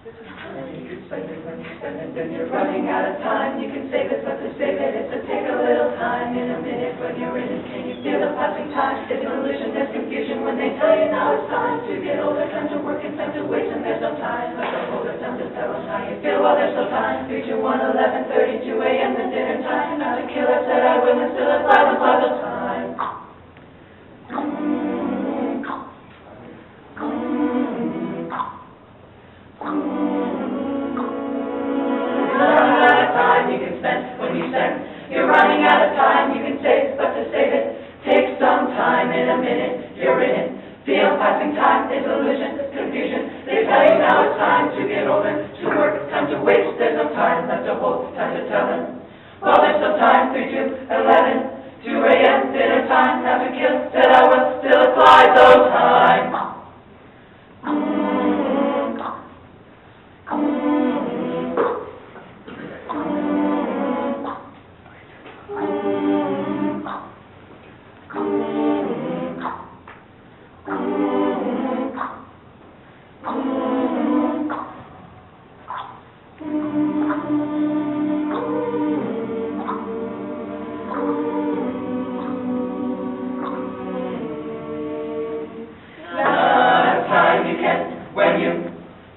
You can spend it when you spend it, then you're running out of time. You can save it, but to save it is to take a little time. In a minute when you're in it, can you feel the passing time? It's an illusion, there's confusion when they tell you now it's time to get older, time to work and time to waste, and there's no time. But the older time to tell them how you feel while there's no time. 3 to 1, 11:32 a.m. the dinner time. Not to kill, I said I will, and still apply the puzzle time. You're running out of time, you can save, but to save it, take some time. In a minute, you're in it. Feel passing time, it's illusion, it's confusion. They tell you now it's time to get older, to work, time to waste. There's no time left to hold, time to tell them. Well, there's no time, 3 to 11, 2 a.m. dinner time. Have to kill, said I will still apply those time.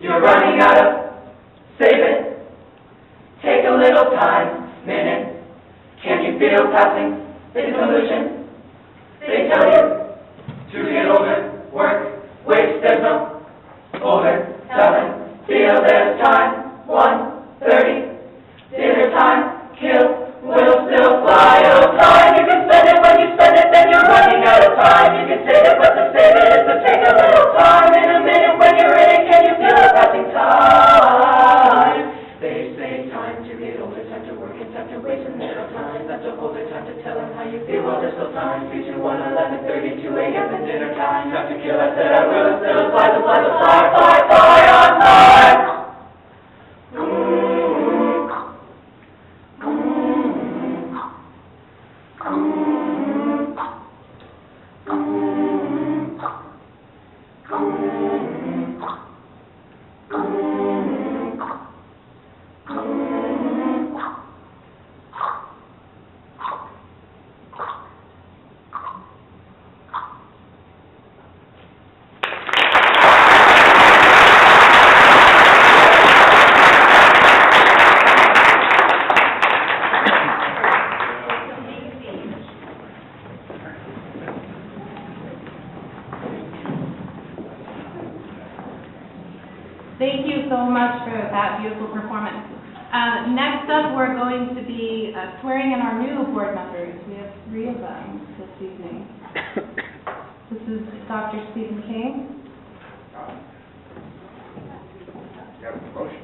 You're running out of, save it, take a little time, minute, can you feel passing, it's an illusion, they tell you, to get older, work, waste, there's no, older, tell them, feel there's time, 1:30, dinner time, kill, will still fly, oh time, you can spend it when you spend it, then you're running out of time, you can save it, but to save it is to take a little time, in a minute when you're in it, can you feel the passing time? They say time to get older, time to work, and time to waste, and there's no time left to hold it, time to tell them how you feel, well there's still time, 3 to 1, 11:32 a.m. and dinner time, time to kill, I said I will, and still fly on time. Thank you so much for that beautiful performance. Next up, we're going to be swearing in our new board members. We have 3 of them this evening. This is Dr. Stephen King. You have a motion.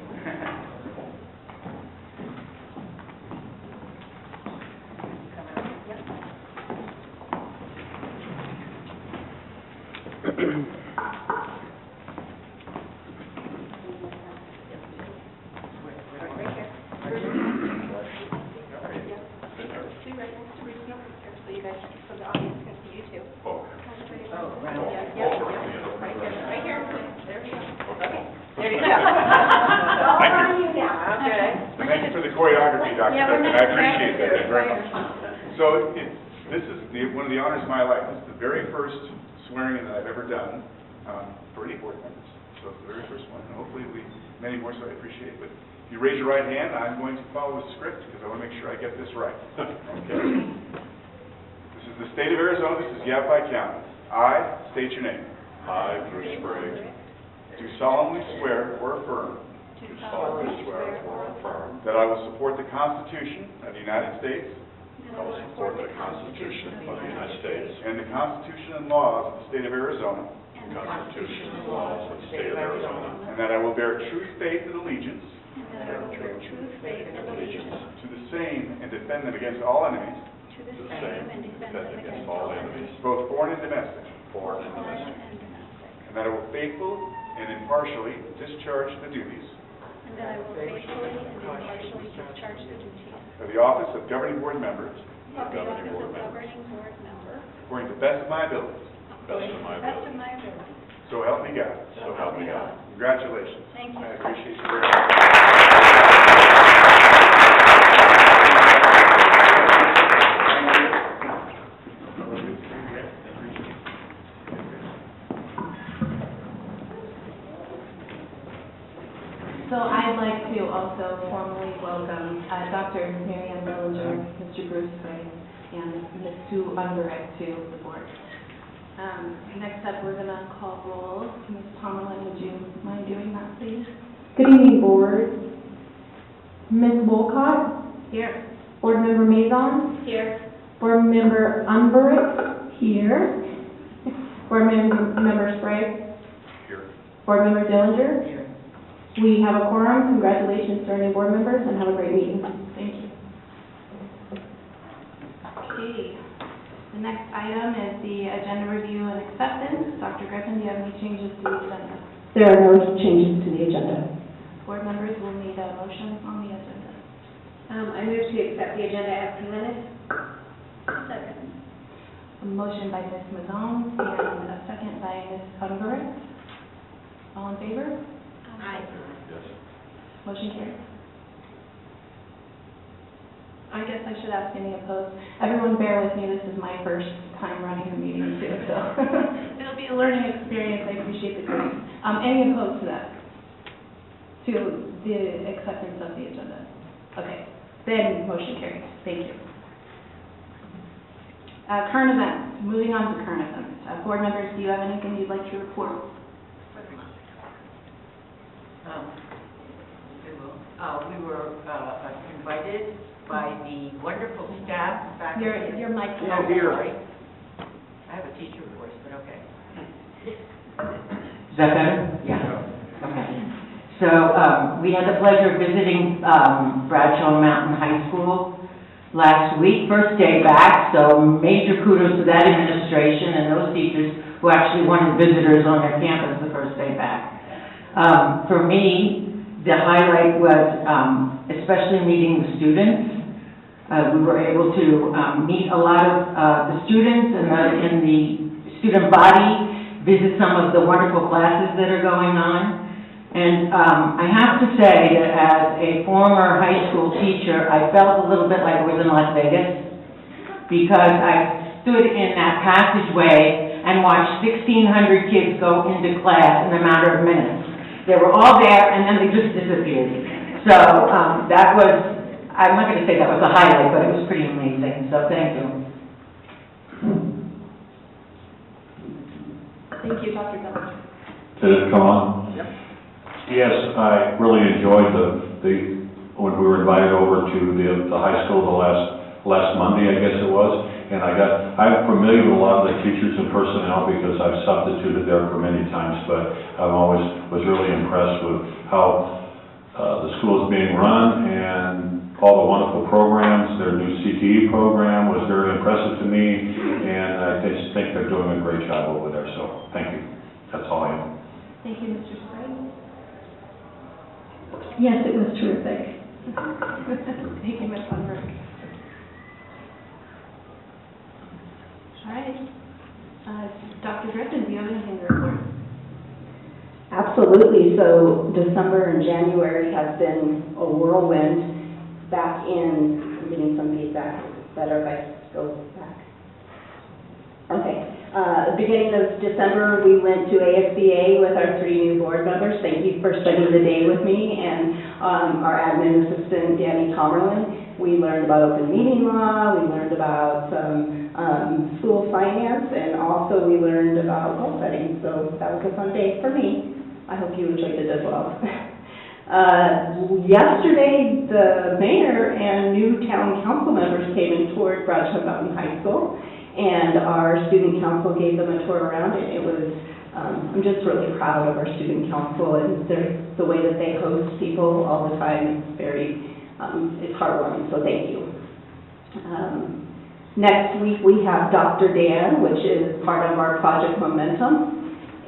Thank you for the choreography, Dr. Beckman. I appreciate that very much. So this is one of the honors of my life. This is the very first swearing-in that I've ever done for any board members. So it's the very first one, and hopefully we many more, so I appreciate it. But if you raise your right hand, I'm going to follow the script because I want to make sure I get this right. Okay. This is the state of Arizona. This is Yavapai County. I state your name. I, Bruce Sprague, Do solemnly swear or affirm do solemnly swear or affirm that I will support the Constitution of the United States I will support the Constitution of the United States and the Constitution and laws of the state of Arizona, and the Constitution and laws of the state of Arizona, and that I will bear true faith and allegiance and bear true faith and allegiance to the same and defend them against all enemies, to the same and defend against all enemies, both foreign and domestic, foreign and domestic, and that I will faithfully and impartially discharge the duties and that I will faithfully and impartially discharge the duties of the office of governing board member of the office of governing board member according to the best of my abilities. best of my best of ability. my ability. So help me God. So help me God. Congratulations. Thank you. I appreciate you very much. So I'd like to also formally welcome Dr. Mary Ann Billinger, Mr. Bruce Gray, and Ms. Sue Underett to the board. Next up, we're going to call roll. Ms. Tomlin, would you mind doing that, please? Good evening, Board. Ms. Wolcott, Here. Board Member Mazon, Here. Board Member Umbrick, here. Board Member Sprague, Here. Board Member Dillinger. Here. We have a quorum. Congratulations to our new board members, and have a great meeting. Thank you. Okay. The next item is the agenda review and acceptance. Dr. Griffin, do you have any changes to the agenda? There are no changes to the agenda. Board members will need a motion on the agenda. I move to accept the agenda as presented. Second. A motion by Ms. Mazon and a second by Ms. Umbrick. All in favor? Aye. Yes. Motion carries. I guess I should ask any opposed. Everyone bear with me, this is my first time running a meeting too, so it'll be a learning experience. I appreciate the grace. Any opposed to that? To the acceptance of the agenda? Okay, then motion carries. Thank you. Current events, moving on to current events. Board members, do you have anything you'd like to report? We were invited by the wonderful staff, faculty. Your mic. Oh, sorry. I have a teacher voice, but okay. Is that better? Yeah. Okay. So we had the pleasure of visiting Bradshaw Mountain High School last week, first day back, so major kudos to that administration and those teachers who actually wanted visitors on their campus the first day back. For me, the highlight was especially meeting the students. We were able to meet a lot of the students and the student body, visit some of the wonderful classes that are going on. And I have to say that as a former high school teacher, I felt a little bit like I was in Las Vegas, because I stood in that passageway and watched 1,600 kids go into class in a matter of minutes. They were all there, and then they just disappeared. So that was, I'm not going to say that was a highlight, but it was pretty amazing, so thank you. Thank you, Dr. Dillon. Did it come on? Yep. Yes, I really enjoyed when we were invited over to the high school the last Monday, I guess it was, and I'm familiar with a lot of the teachers and personnel because I've substituted there for many times, but I've always was really impressed with how the school is being run and all the wonderful programs. Their new CTE program was very impressive to me, and I just think they're doing a great job over there, so thank you. That's all I have. Thank you, Mr. Sprague. Yes, it was terrific. Thank you, Ms. Umbrick. All right. Dr. Griffin, do you have anything to report? Absolutely. So December and January has been a whirlwind. I'm getting some feedback. It's better if I go back. Okay. The beginning of December, we went to ASBA with our 3 new board members. Thank you for spending the day with me, and our admin assistant, Danny Tomerlin. We learned about open meeting law, we learned about school finance, and also we learned about goal setting. So that was a fun day for me. I hope you enjoyed it as well. Yesterday, the mayor and new town council members came and toured Bradshaw Mountain High School, and our student council gave them a tour around it. It was, I'm just really proud of our student council and the way that they host people all the time. It's very, it's heartwarming, so thank you. Next week, we have Dr. Dan, which is part of our Project Momentum.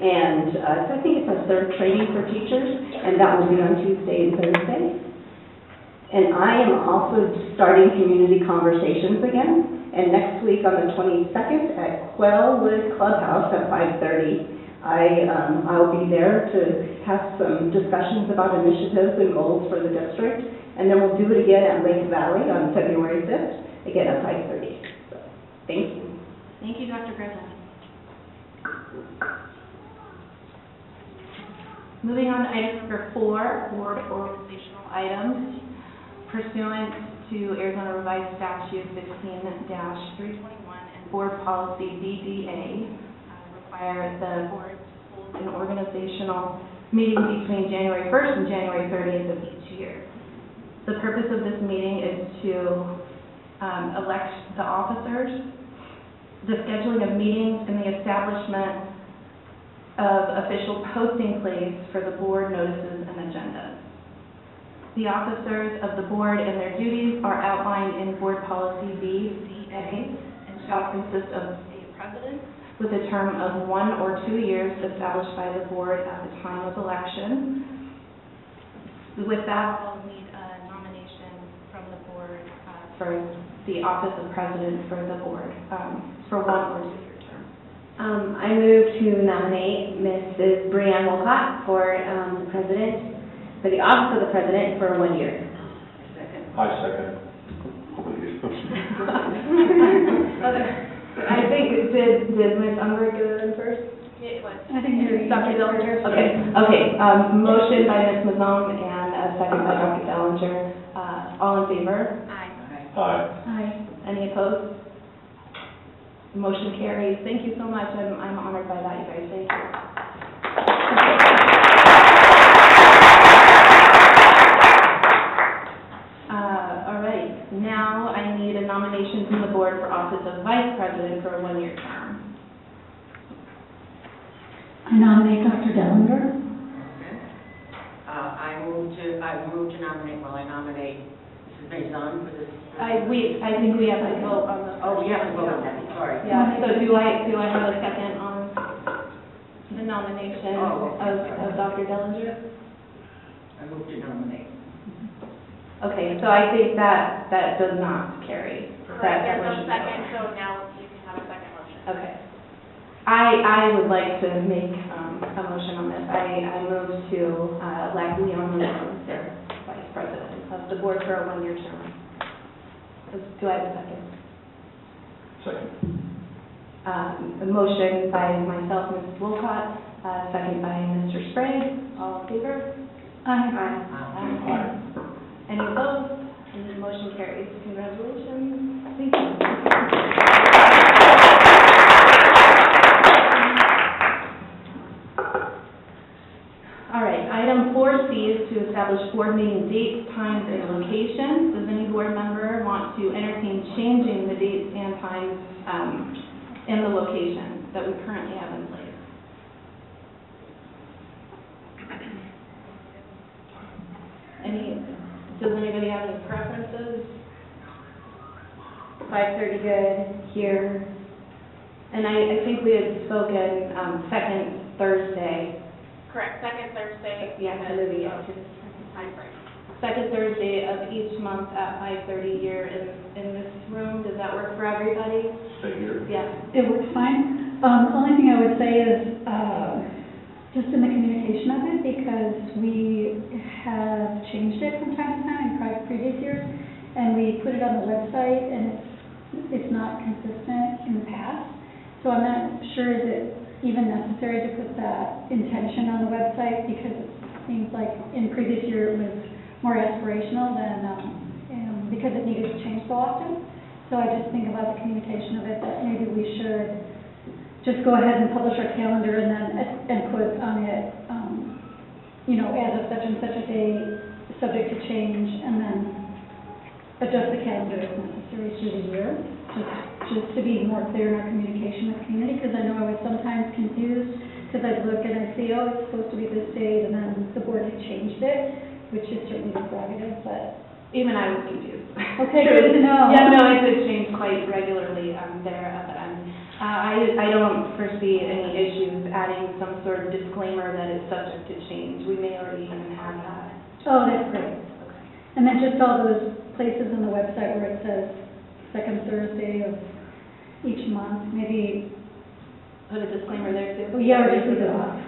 And I think it's our 3rd training for teachers, and that will be on Tuesday and Thursday. And I am also starting community conversations again. And next week on the 22nd at Quailwood Clubhouse at 5:30, I'll be there to have some discussions about initiatives and goals for the district, and then we'll do it again at Lake Valley on February 5th, again at 5:30. So, thank you. Thank you, Dr. Griffin. Moving on to item number 4, board organizational items. Pursuant to Arizona Revised Statute 15-321 and Board Policy DDA, require the board to hold an organizational meeting between January 1st and January 30th of each year. The purpose of this meeting is to elect the officers, the scheduling of meetings, and the establishment of official posting place for the board notices and agendas. The officers of the board and their duties are outlined in Board Policy BCA and shall consist of a president with a term of 1 or 2 years established by the board at the time of election. With that, I'll need a nomination from the board for the office of president for the board for 1 or 2 year term. I move to nominate Mrs. Brianne Wolcott for the president, for the office of the president for 1 year. I second. I think, did Ms. Umber go in first? It was. I think you're Dr. Dellinger. Okay, motion by Ms. Mazzone and a second by Dr. Dellinger. All in favor? Aye. Aye. Aye. Any opposed? Motion carries. Thank you so much. I'm honored by that, you guys. Thank you. All right. Now I need a nomination from the board for office of vice president for a 1 year term. I nominate Dr. Dellinger. I move to nominate Mrs. Maison for this. I think we have to vote on the. Oh, we have to vote on that, sorry. Yeah, so do I have a second on the nomination Oh, okay. of Dr. Dellinger? I move to nominate. Okay, so I think that does not carry. Correct, there's That no motion second, fails. so now you can have a second motion. Okay. I would like to make a motion on this. I move to elect Leon Malone for vice president of the board for a 1 year term. Do I have a second? Second. A motion by myself, Mrs. Wolcott, second by Mr. Sprague. All in favor? Aye. Aye. Any opposed? And the motion carries. Congratulations. Thank you. All right, item 4C is to establish board meeting dates, times, and locations. Does any board member want to entertain changing the dates and times and the location that we currently have in place? Does anybody have any preferences? 5:30 good here. And I think we had spoken second Thursday. Correct, second Thursday. Yeah, to move it of to the time frame. second Thursday of each month at 5:30 here in this room. Does that work for everybody? Stay here. Yeah. It works fine. The only thing I would say is, just in the communication of it, because we have changed it from time to time in previous years, and we put it on the website, and it's not consistent in the past. So I'm not sure is it even necessary to put that intention on the website, because it seems like in previous year it was more aspirational than, because it needed to change so often. So I just think about the communication of it, that maybe we should just go ahead and publish our calendar and then, and put on it, as of such and such a day, subject to change, and then adjust the calendar as necessary through the year, just to be more clear in our communication with the community, because I know I was sometimes confused, because I'd look and I'd see, oh, it's supposed to be this date, and then the board had changed it, which is certainly the prerogative, but. Even I was confused. Okay, good to know. Yeah, no, it did change quite regularly there at the end. I don't foresee any issues adding some sort of disclaimer that it's subject to change. We may already even have that. Oh, that's great. And then just all those places on the website where it says second Thursday of each month, maybe put a disclaimer there too? Yeah, or just leave it off.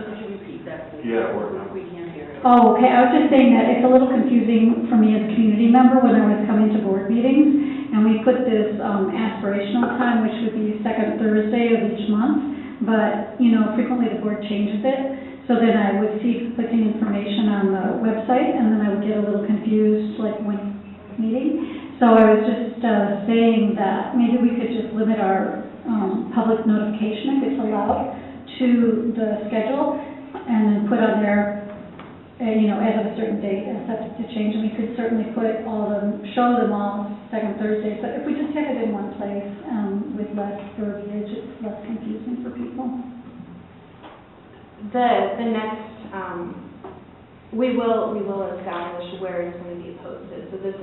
Okay. Could you repeat that, please? Yeah, we're now. We can't hear it. Oh, okay, I was just saying that it's a little confusing for me as a community member when I was coming to board meetings, and we put this aspirational time, which would be second Thursday of each month, but, you know, frequently the board changes it, so then I would see conflicting information on the website, and then I would get a little confused, like, when meeting. So I was just saying that maybe we could just limit our public notification, if it's allowed, to the schedule, and then put on there, you know, as of a certain date, and subject to change, and we could certainly put all of them, show them all second Thursdays, but if we just have it in one place, with less verbiage, it's less confusing for people. The next, we will establish where it's going to be posted, so this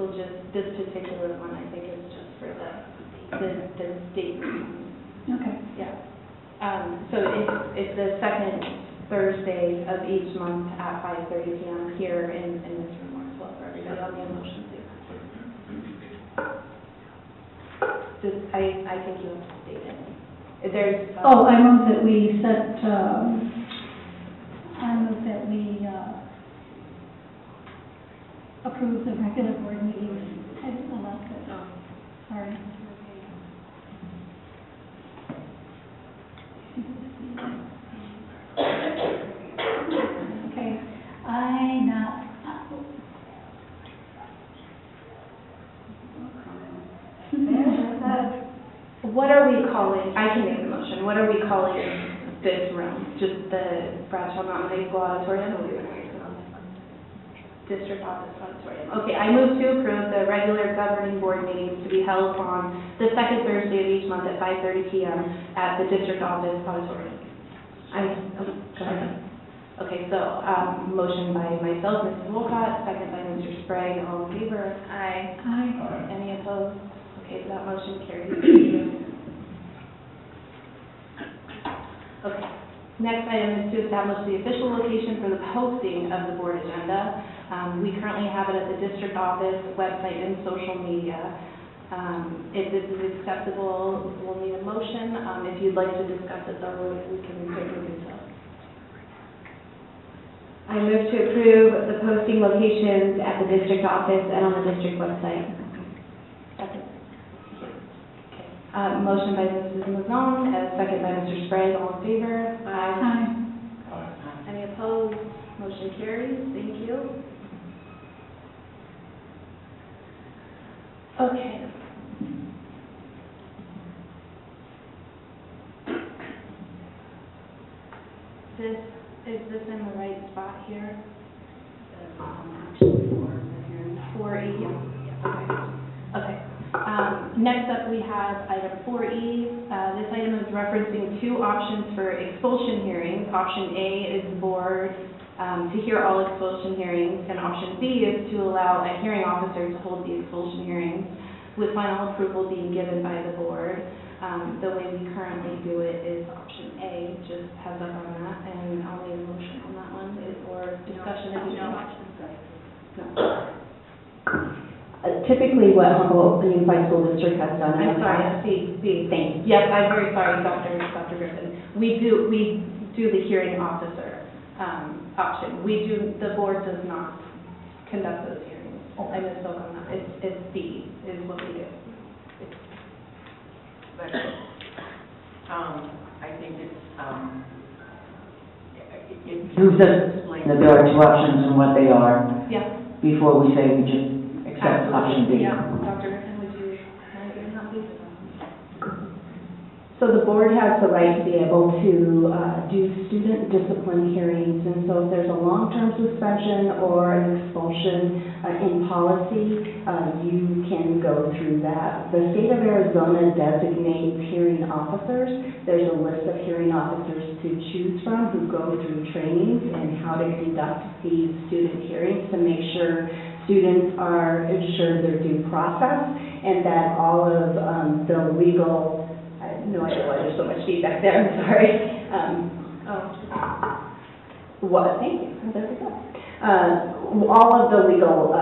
particular one, I think, is just for the state. Okay. Yeah. So it's the second Thursday of each month at 5:30 PM here in this room as well for everybody on the motion too. I think you have to state it. There's. Oh, I move that we approve the regular board meetings. I didn't know that, sorry. Okay, What are we calling, I can make the motion, what are we calling this room? Just the Bradshaw Mountain High School Auditorium, or District Office Auditorium? Okay, I move to approve the regular governing board meetings to be held on the second Thursday of each month at 5:30 PM at the District Office Auditorium. Go ahead. Okay, so, motion by myself, Mrs. Wolcott, second by Mr. Sprague, all in favor? Aye. Aye. Any opposed? Okay, so that motion carries. Thank you. Okay, next item is to establish the official location for the posting of the board agenda. We currently have it at the district office, website, and social media. If this is acceptable, we'll need a motion. If you'd like to discuss it though, we can certainly do so. I move to approve the posting locations at the district office and on the district website. Second. Motion by Mrs. Mazon, second by Mr. Sprague, all in favor? Aye. Any opposed? Motion carries. Thank you. Okay. Is this in the right spot here? 4E? Okay. Next up, we have item 4E. This item is referencing two options for expulsion hearings. Option A is the board to hear all expulsion hearings, and option B is to allow a hearing officer to hold the expulsion hearings, with final approval being given by the board. The way we currently do it is option A, just heads up on that, and I'll need a motion on that one, or discussion if you don't. No. Typically, what Humboldt Unified School District has done. I'm sorry, B. Thank you. Yes, I'm very sorry, Dr. Griffin. We do the hearing officer, option. The board does not conduct those hearings. I misspoke on that. It's B is what we do. But, I think it moves us to explain that there are two options and what they are Yeah. before we say we just accept option B. Yeah, Dr. Griffin, would you mind giving that, please? So the board has the right to be able to do student discipline hearings, and so if there's a long-term suspension or an expulsion in policy, you can go through that. The state of Arizona designates hearing officers. There's a list of hearing officers to choose from who go through trainings and how to conduct these student hearings to make sure students are assured their due process and that all of the legal, I have no idea why there's so much feedback there, I'm sorry. Thank you, there we go. All of the legal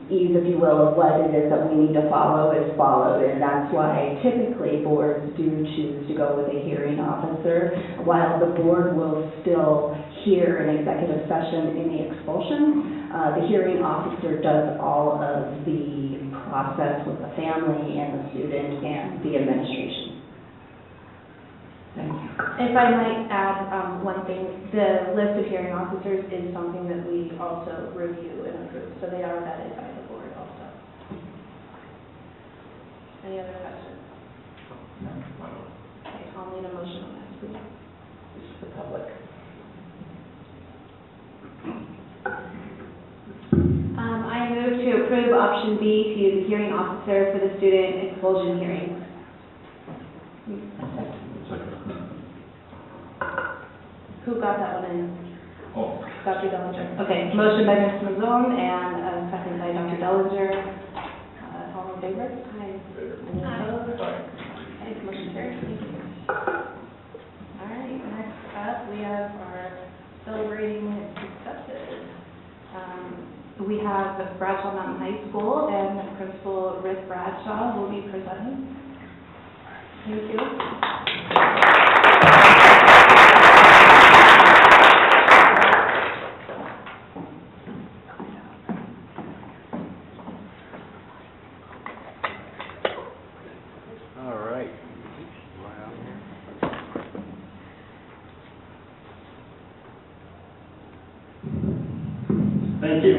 ease, if you will, of what it is that we need to follow is followed. And that's why typically boards do choose to go with a hearing officer. While the board will still hear an executive session in the expulsion, the hearing officer does all of the process with the family and the student and the administration. Thank you. If I might add one thing, the list of hearing officers is something that we also review and approve, so they are vetted by the board also. Any other questions? Okay, I'll need a motion on that, please. This is the public. I move to approve option B to use a hearing officer for the student expulsion hearing. Who got that one in? Oh. Dr. Dellinger. Okay, motion by Ms. Mazzone and a second by Dr. Dellinger. All in favor? Aye. Any opposed? Okay, motion carries. Thank you. All right, next up, we have our celebrating successes. We have the Bradshaw Mountain High School, and Principal Rick Bradshaw will be presenting. Thank you. All right. Thank you.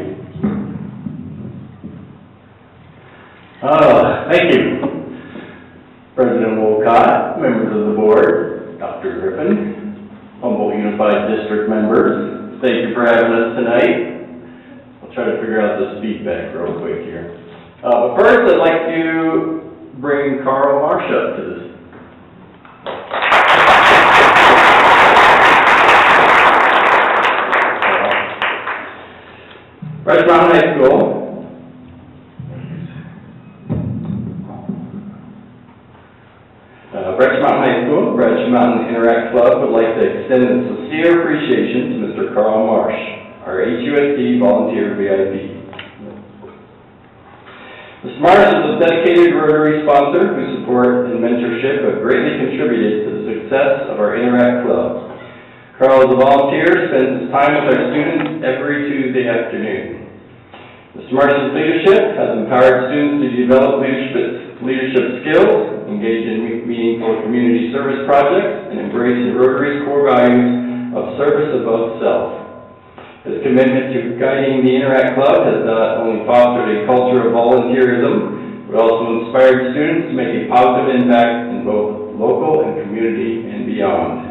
Thank you. President Wolcott, members of the board, Dr. Griffin, Humboldt Unified District members, thank you for having us tonight. I'll try to figure out this feedback real quick here. But first, I'd like to bring Carl Marsh up to this. Bradshaw Mountain High School. Bradshaw Mountain High School, Bradshaw Mountain Interact Club would like to extend a sincere appreciation to Mr. Carl Marsh, our HUSD volunteer VIP. Mr. Marsh is a dedicated Rotary sponsor whose support and mentorship have greatly contributed to the success of our Interact Club. Carl is a volunteer, spends his time with our students every Tuesday afternoon. Mr. Marsh's leadership has empowered students to develop leadership skills, engage in meaningful community service projects, and embrace the Rotary's core values of service above self. His commitment to guiding the Interact Club has not only fostered a culture of volunteerism, but also inspired students to make a positive impact in both local and community and beyond.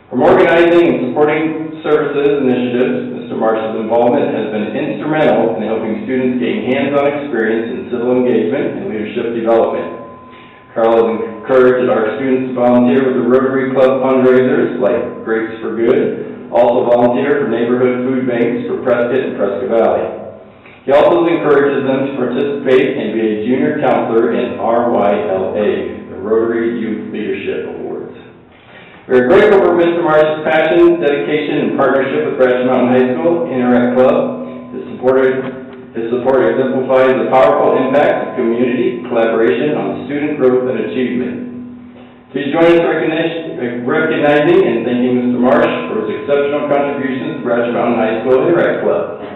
From organizing and supporting services initiatives, Mr. Marsh's involvement has been instrumental in helping students gain hands-on experience in civil engagement and leadership development. Carl has encouraged our students to volunteer with the Rotary Club fundraisers like Grapes for Good, also volunteer for neighborhood food banks for Prescott and Prescott Valley. He also encourages them to participate and be a junior counselor in RYLA, the Rotary Youth Leadership Awards. We are grateful for Mr. Marsh's passion, dedication, and partnership with Bradshaw Mountain High School Interact Club. His support exemplifies the powerful impact of community collaboration on student growth and achievement. Please join us in recognizing and thanking Mr. Marsh for his exceptional contributions to Bradshaw Mountain High School Interact Club.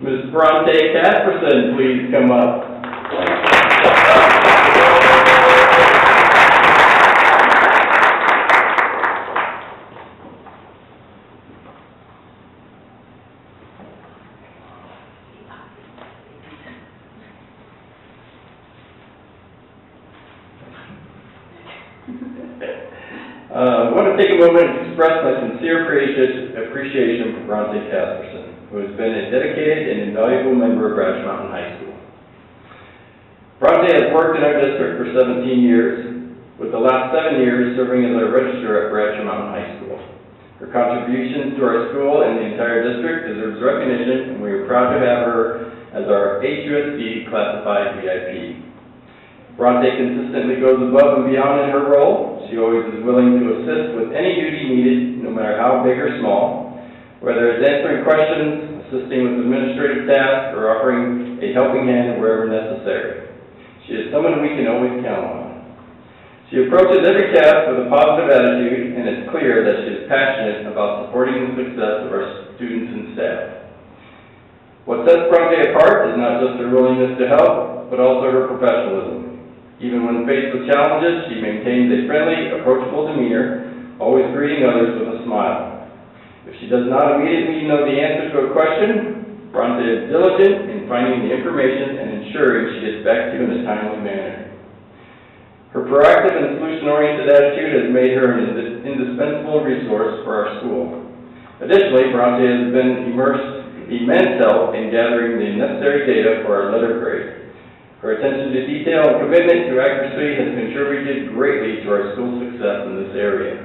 Ms. Bronte Casperson, please come up. I want to take a moment to express my sincere appreciation for Bronte Casperson, who has been a dedicated and invaluable member of Bradford Mountain High School. Bronte has worked in our district for 17 years, with the last 7 years serving as our registrar at Bradford Mountain High School. Her contributions to our school and the entire district deserves recognition, and we are proud to have her as our HUSD classified VIP. Bronte consistently goes above and beyond in her role. She always is willing to assist with any duty needed, no matter how big or small, whether it's answering questions, assisting with administrative tasks, or offering a helping hand wherever necessary. She is someone we can always count on. She approaches every task with a positive attitude, and it's clear that she is passionate about supporting the success of our students and staff. What sets Bronte apart is not just her willingness to help, but also her professionalism. Even when faced with challenges, she maintains a friendly, approachable demeanor, always greeting others with a smile. If she does not immediately know the answer to a question, Bronte is diligent in finding the information and ensuring she gets back to you in a timely manner. Her proactive and solution-oriented attitude has made her an indispensable resource for our school. Additionally, Bronte has been immense help in gathering the necessary data for our letter grade. Her attention to detail and commitment to accuracy has contributed greatly to our school's success in this area.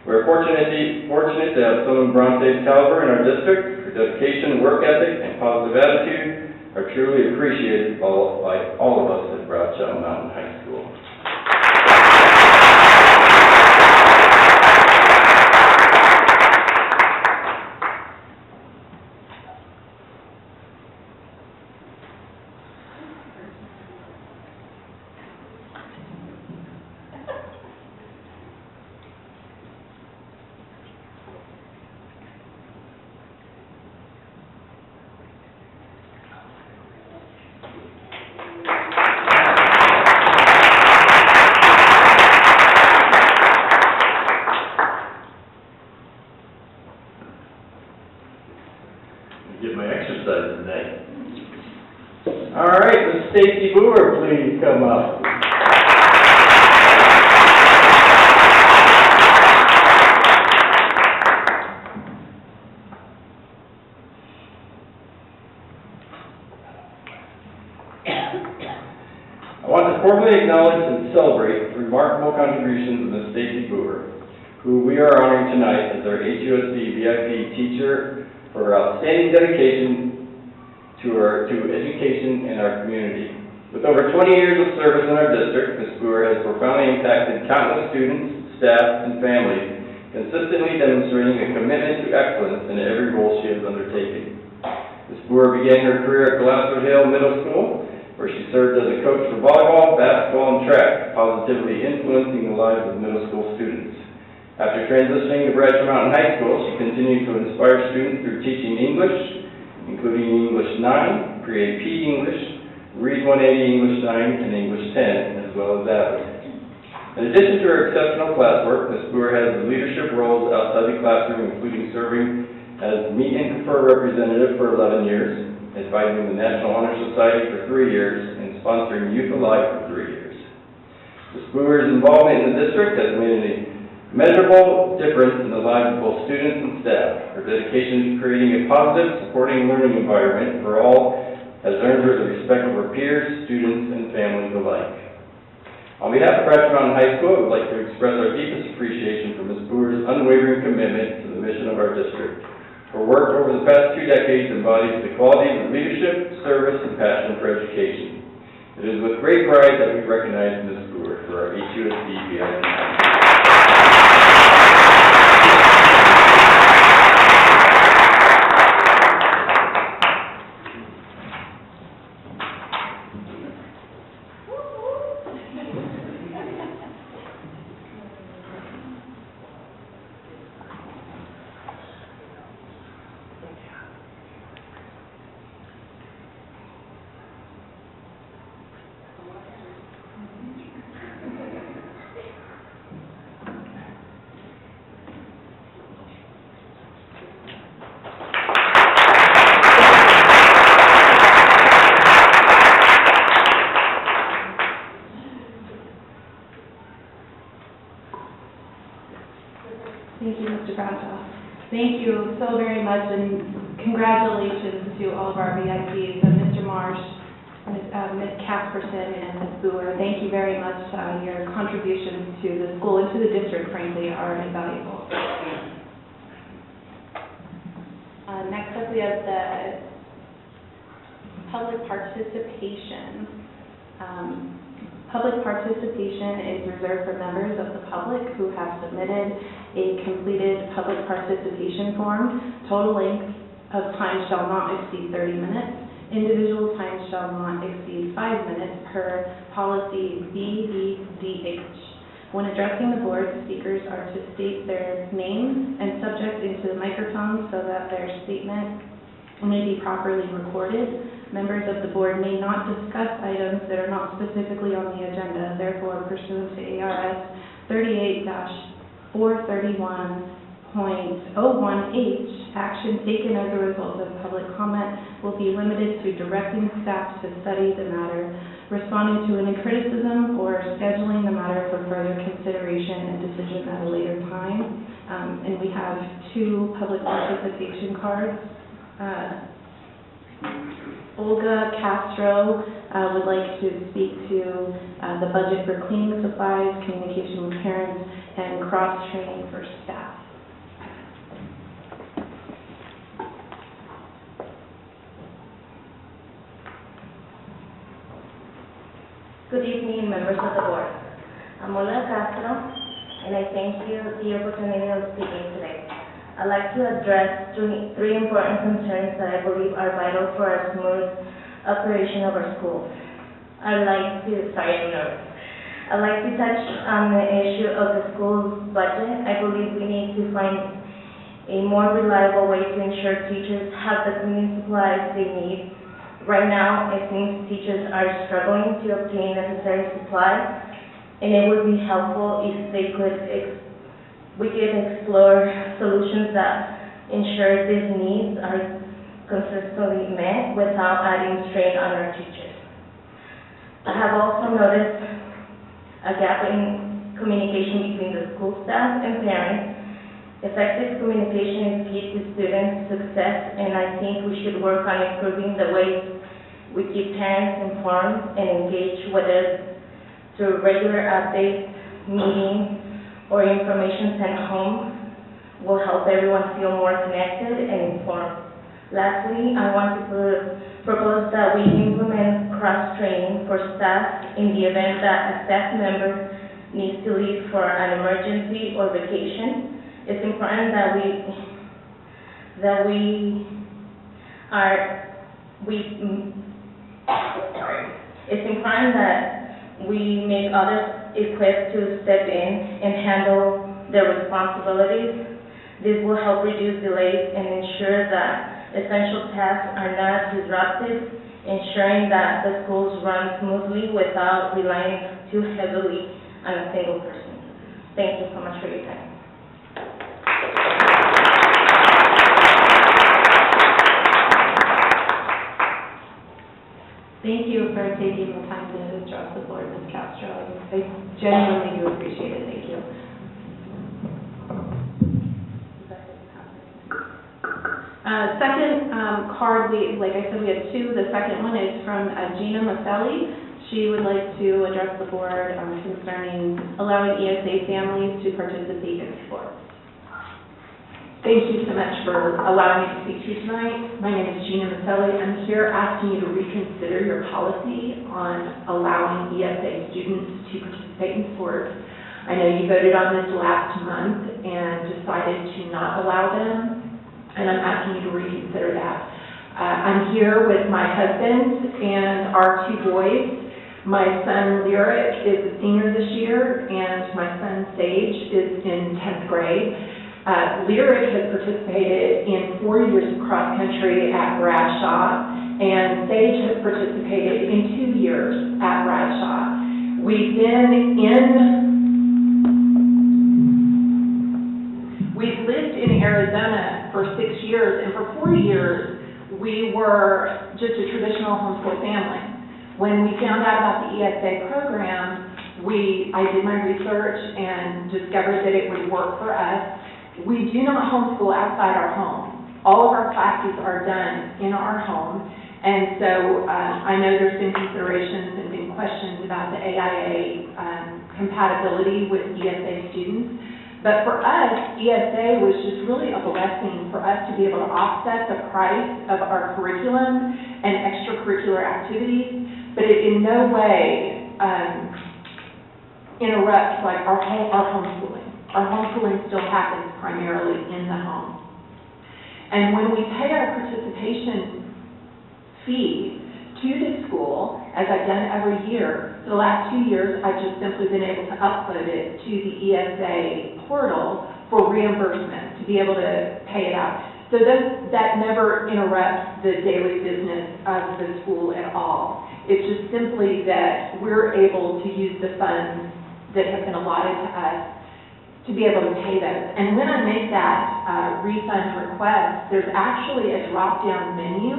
We are fortunate to have someone Bronte's caliber in our district. Her dedication, work ethic, and positive attitude are truly appreciated by all of us at Bradshaw Mountain High School. Get my exercise tonight. All right, Ms. Stacy Boer, please come up. I want to formally acknowledge and celebrate the remarkable contributions of Ms. Stacy Boer, who we are honoring tonight as our HUSD VIP teacher for her outstanding dedication to education in our community. With over 20 years of service in our district, Ms. Boer has profoundly impacted countless students, staff, and families, consistently demonstrating a commitment to excellence in every role she has undertaken. Ms. Boer began her career at Glasswood Hill Middle School, where she served as a coach for volleyball, basketball, and track, positively influencing the lives of middle school students. After transitioning to Bradford Mountain High School, she continued to inspire students through teaching English, including English 9, Pre-AP English, Read 180 English 9, and English 10, as well as Atlas. In addition to her exceptional classwork, Ms. Boer has leadership roles outside the classroom, including serving as Meet and Confer representative for 11 years, advising the National Honor Society for 3 years, and sponsoring Youth Alive for 3 years. Ms. Boer's involvement in the district has made a measurable difference in the lives of both students and staff. Her dedication to creating a positive, supporting learning environment for all has earned her the respect of her peers, students, and families alike. On behalf of Bradford Mountain High School, I would like to express our deepest appreciation for Ms. Boer's unwavering commitment to the mission of our district. Her work over the past 2 decades embodies the qualities of leadership, service, and passion for education. It is with great pride that we recognize Ms. Boer for our HUSD VIP. Thank you, Mr. Bradshaw. Thank you so very much, and congratulations to all of our VIPs, Mr. Marsh, Ms. Casperson, and Ms. Boer. Thank you very much. Your contributions to the school and to the district, frankly, are invaluable. Next up, we have the public participation. Public participation is reserved for members of the public who have submitted a completed public participation form. Total length of time shall not exceed 30 minutes. Individual time shall not exceed 5 minutes per policy BEDH. When addressing the board, speakers are to state their names and subject into the microphone so that their statement may be properly recorded. Members of the board may not discuss items that are not specifically on the agenda. Therefore, pursuant to ARS 38-431.01H, action taken as a result of public comment will be limited to directing staff to study the matter, responding to any criticism, or scheduling the matter for further consideration and decision at a later time. And we have 2 public participation cards. Olga Castro would like to speak to the budget for cleaning supplies, communication with parents, and cross-training for staff. Good evening, members of the board. I'm Olga Castro, and I thank you for the opportunity of speaking today. I'd like to address 3 important concerns that I believe are vital for a smooth operation of our schools. I'd like to touch on the issue of the school's budget. I believe we need to find a more reliable way to ensure teachers have the cleaning supplies they need. Right now, it seems teachers are struggling to obtain necessary supplies, and it would be helpful if we could explore solutions that ensure these needs are consistently met without adding strain on our teachers. I have also noticed a gap in communication between the school staff and parents. Effective communication is key to students' success, and I think we should work on improving the way we keep parents informed and engaged, whether through regular updates, meetings, or information sent home will help everyone feel more connected and informed. Lastly, I want to propose that we implement cross-training for staff in the event that a staff member needs to leave for an emergency or vacation. It's important that we make others equipped to step in and handle their responsibilities. This will help reduce delays and ensure that essential tasks are not disrupted, ensuring that the schools run smoothly without relying too heavily on a single person. Thank you so much for your time. Thank you for taking the time to address the board, Ms. Castro. I genuinely do appreciate it. Thank you. Second card, like I said, we had 2. The second one is from Gina Maselli. She would like to address the board concerning allowing ESA families to participate in sports. Thank you so much for allowing me to speak to you tonight. My name is Gina Maselli. I'm here asking you to reconsider your policy on allowing ESA students to participate in sports. I know you voted on this last month and decided to not allow them, and I'm asking you to reconsider that. I'm here with my husband and our 2 boys. My son Lyric is a senior this year, and my son Sage is in 10th grade. Lyric has participated in 4 years of cross-country at Bradshaw, and Sage has participated in 2 years at Bradshaw. We've lived in Arizona for 6 years, and for 4 years, we were just a traditional homeschool family. When we found out about the ESA program, I did my research and discovered that it would work for us. We do not homeschool outside our home. All of our classes are done in our home, and so I know there's been considerations and been questions about the AIA compatibility with ESA students. But for us, ESA was just really a blessing for us to be able to offset the price of our curriculum and extracurricular activities, but it in no way interrupts like our homeschooling. Our homeschooling still happens primarily in the home. And when we pay our participation fee to the school, as I've done every year, for the last 2 years, I've just simply been able to upload it to the ESA portal for reimbursement, to be able to pay it out. So that never interrupts the daily business of the school at all. It's just simply that we're able to use the funds that have been allotted to us to be able to pay those. And when I make that refund request, there's actually a drop-down menu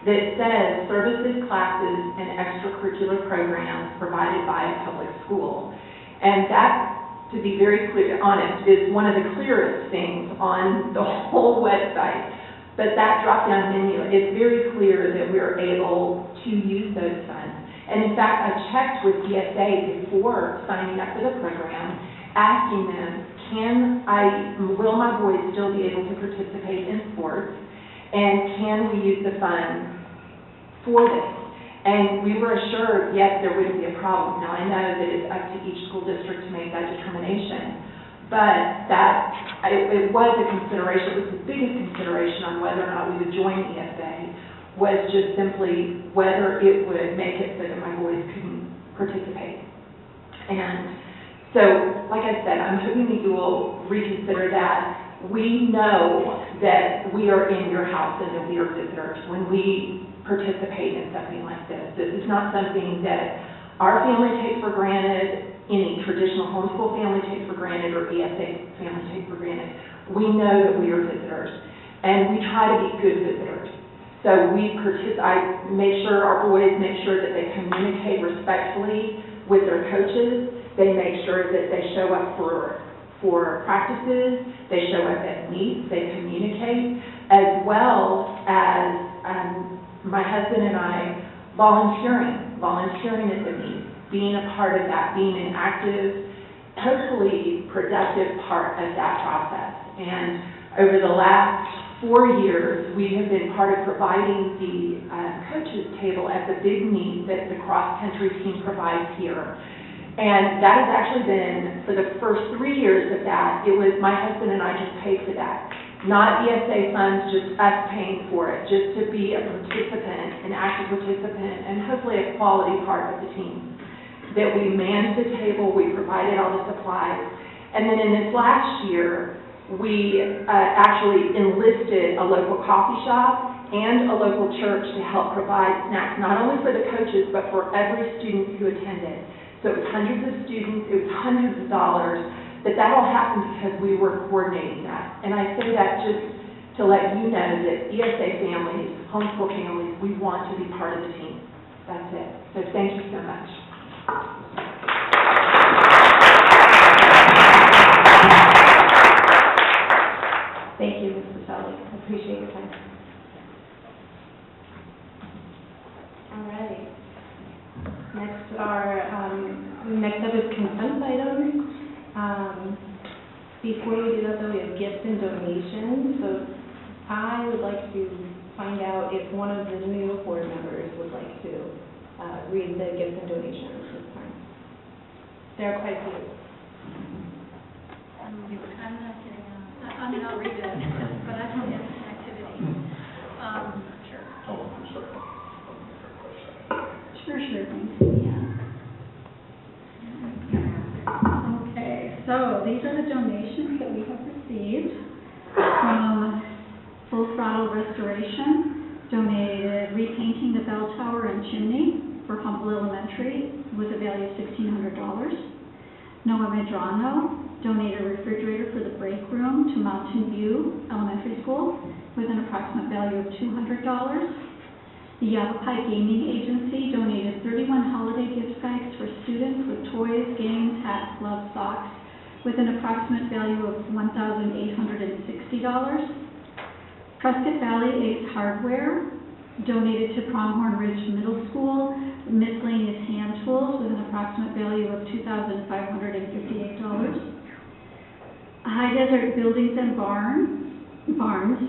that says services, classes, and extracurricular programs provided by a public school. And that, to be very honest, is one of the clearest things on the whole website. But that drop-down menu, it's very clear that we're able to use those funds. And in fact, I checked with ESA before signing up for the program, asking them, will my boys still be able to participate in sports? And can we use the funds for this? And we were assured, yes, there wouldn't be a problem. Now, I know that it's up to each school district to make that determination, but it was a consideration. It was the biggest consideration on whether or not we would join ESA, was just simply whether it would make it so that my boys couldn't participate. And so, like I said, I'm hoping that you will reconsider that. We know that we are in your house and that we are visitors when we participate in something like this. This is not something that our family takes for granted, any traditional homeschool family takes for granted, or ESA family takes for granted. We know that we are visitors, and we try to be good visitors. So I make sure our boys make sure that they communicate respectfully with their coaches. They make sure that they show up for practices, they show up at meets, they communicate, as well as my husband and I volunteering at the meet, being a part of that, being an active, hopefully productive part of that process. And over the last 4 years, we have been part of providing the coaches table at the big meet that the cross-country team provides here. And that has actually been, for the first 3 years of that, it was my husband and I just paid for that. Not ESA funds, just us paying for it, just to be a participant, an active participant, and hopefully a quality part of the team. That we manned the table, we provided all the supplies. And then in this last year, we actually enlisted a local coffee shop and a local church to help provide snacks, not only for the coaches, but for every student who attended. So it was hundreds of students, it was hundreds of dollars, but that all happened because we were coordinating that. And I say that just to let you know that ESA families, homeschool families, we want to be part of the team. That's it. So thank you so much. Thank you, Ms. Pacelli. I appreciate your time. All right. Next up is consent items. Before we do that, though, we have gifts and donations. So I would like to find out if one of the new board members would like to read the gifts and donations this time. There are quite a few. I'm not kidding. I mean, I'll read it, but I don't have an activity. Sure. Oh, I'm sorry. Sure, thanks. Yeah. Okay, so these are the donations that we have received from Full Throttle Restoration, donated repainting the bell tower and chimney for Humble Elementary with a value of $1,600. Noah Medrano donated a refrigerator for the break room to Mountain View Elementary School with an approximate value of $200. The Yavapai Gaming Agency donated 31 holiday gift bags for students with toys, games, hats, gloves, socks with an approximate value of $1,860. Prescott Valley Ace Hardware donated to Pronghorn Ridge Middle School miscellaneous hand tools with an approximate value of $2,558. High Desert Buildings and Barns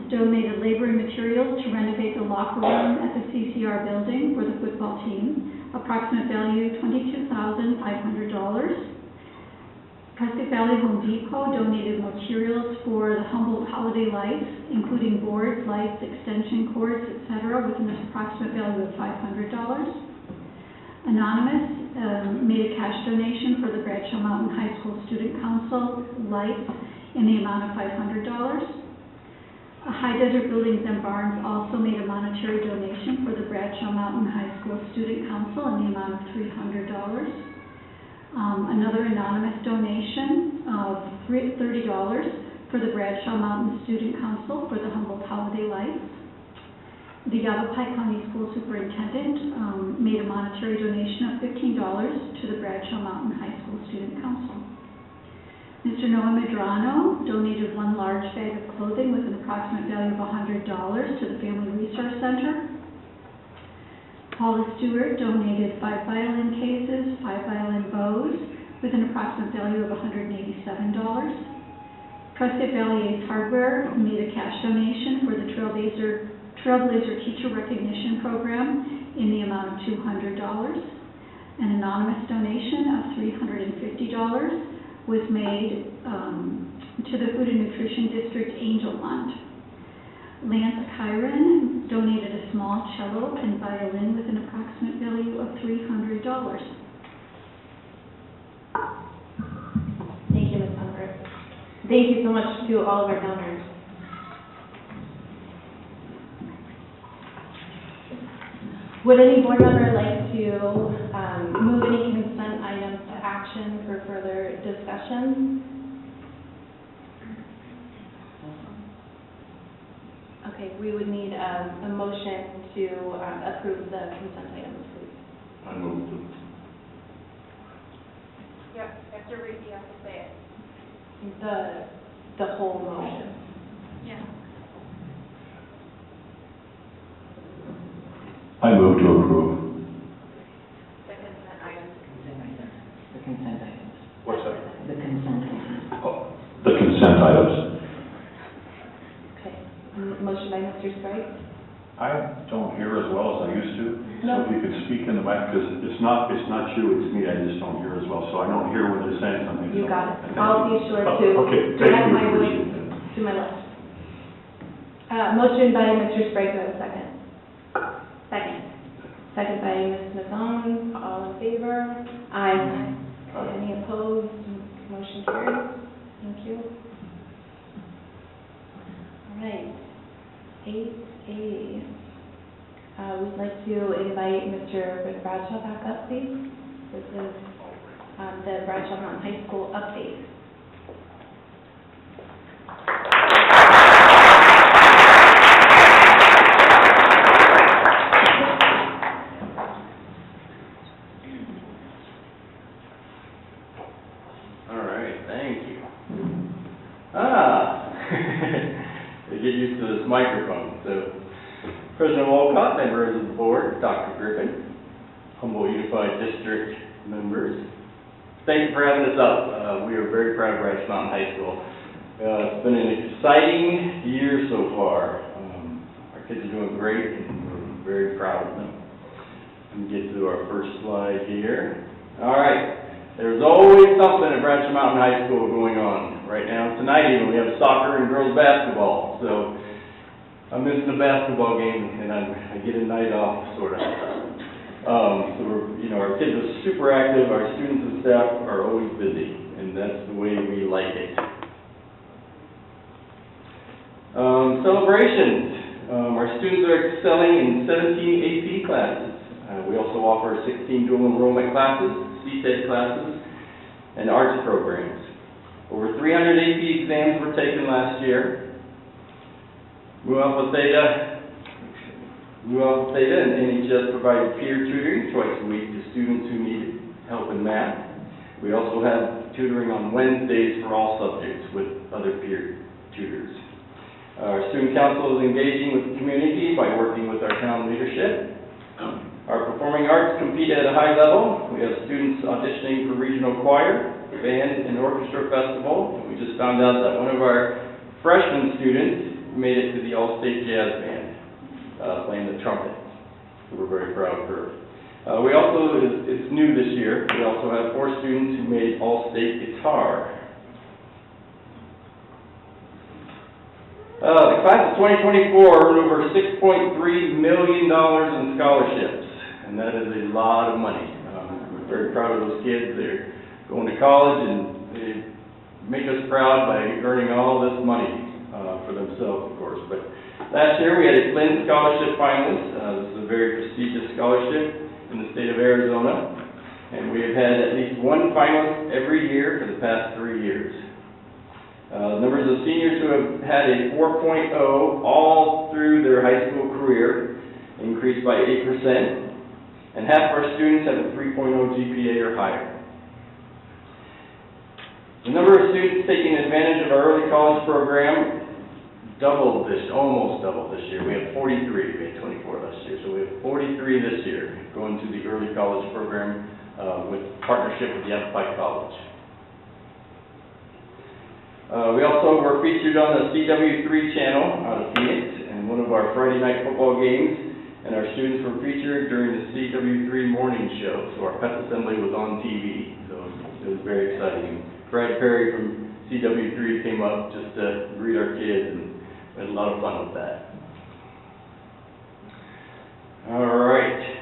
donated labor and materials to renovate the locker room at the CCR building for the football team, approximate value $22,500. Prescott Valley Home Depot donated materials for the Humboldt holiday lights, including boards, lights, extension cords, etc., with an approximate value of $500. Anonymous made a cash donation for the Bradshaw Mountain High School Student Council lights in the amount of $500. High Desert Buildings and Barns also made a monetary donation for the Bradshaw Mountain High School Student Council in the amount of $300. Another anonymous donation of $30 for the Bradshaw Mountain Student Council for the Humboldt holiday lights. The Yavapai County School Superintendent made a monetary donation of $15 to the Bradshaw Mountain High School Student Council. Mr. Noah Medrano donated one large bag of clothing with an approximate value of $100 to the Family Resource Center. Paula Stewart donated 5 violin cases, 5 violin bows, with an approximate value of $187. Prescott Valley Ace Hardware made a cash donation for the Trailblazer Teacher Recognition Program in the amount of $200. An anonymous donation of $350 was made to the Food and Nutrition District Angel Fund. Lance Kyron donated a small cello and violin with an approximate value of $300. Thank you, Ms. Humber. Thank you so much to all of our donors. Would any board member like to move any consent items to action for further discussion? Okay, we would need a motion to approve the consent items, please. I move to. Yep, after read, you have to say it. The whole motion. Yeah. I move to approve. The consent items. The consent items. What's that? The consent items. Oh, the consent items. Okay, motion by Mr. Sprite. I don't hear as well as I used to. No. So if you could speak in the mic, because it's not you, it's me, I just don't hear as well. So I don't hear when you're saying something. You so got it. thank I'll you. be sure Oh, to okay, direct thank you. my voice to my left. Motion by Mr. Sprague, do I have a second? Second. Second by Ms. Mazzone, all in favor? Aye. Any opposed? Motion carries. Thank you. All right. 8A. We'd like to invite Mr. Rick Bradshaw back up, please. This is the Bradshaw Mountain High School update. All right, thank you. To get used to this microphone. So, President Walcott, members of the board, Dr. Griffin, Humboldt Unified District members, thank you for having us up. We are very proud of Bradshaw Mountain High School. It's been an exciting year so far. Our kids are doing great, and we're very proud of them. Let me get to our first slide here. All right. There's always something at Bradshaw Mountain High School going on. Right now, tonight even, we have soccer and girls basketball. So I'm missing a basketball game, and I get a night off, sort of. So our kids are super active. Our students and staff are always busy, and that's the way we like it. Celebrations. Our students are excelling in 17 AP classes. We also offer 16 dual enrollment classes, CTED classes, and arts programs. Over 300 AP exams were taken last year. Mu Alpha Theta and NHS provided peer tutoring twice a week to students who needed help in math. We also have tutoring on Wednesdays for all subjects with other peer tutors. Our student council is engaging with the community by working with our town leadership. Our performing arts compete at a high level. We have students auditioning for regional choir, band, and orchestra festival. We just found out that one of our freshman students made it to the All-State Jazz Band, playing the trumpet. So we're very proud of her. We also, it's new this year, we also have 4 students who made All-State Guitar. The class of 2024 earned over $6.3 million in scholarships, and that is a lot of money. We're very proud of those kids. They're going to college, and they make us proud by earning all this money for themselves, of course. But last year, we had a Flynn Scholarship finalist. This is a very prestigious scholarship in the state of Arizona, and we have had at least one finalist every year for the past 3 years. Numbers of seniors who have had a 4.0 all through their high school career increased by 8%, and half of our students have a 3.0 GPA or higher. The number of students taking advantage of our early college program almost doubled this year. We have 43, we had 24 last year, so we have 43 this year going to the early college program with partnership with the Yavapai College. We also were featured on the CW3 channel out of Phoenix in one of our Friday night football games, and our students were featured during the CW3 morning show, so our pep assembly was on TV, so it was very exciting. Brad Perry from CW3 came up just to greet our kids, and we had a lot of fun with that. All right.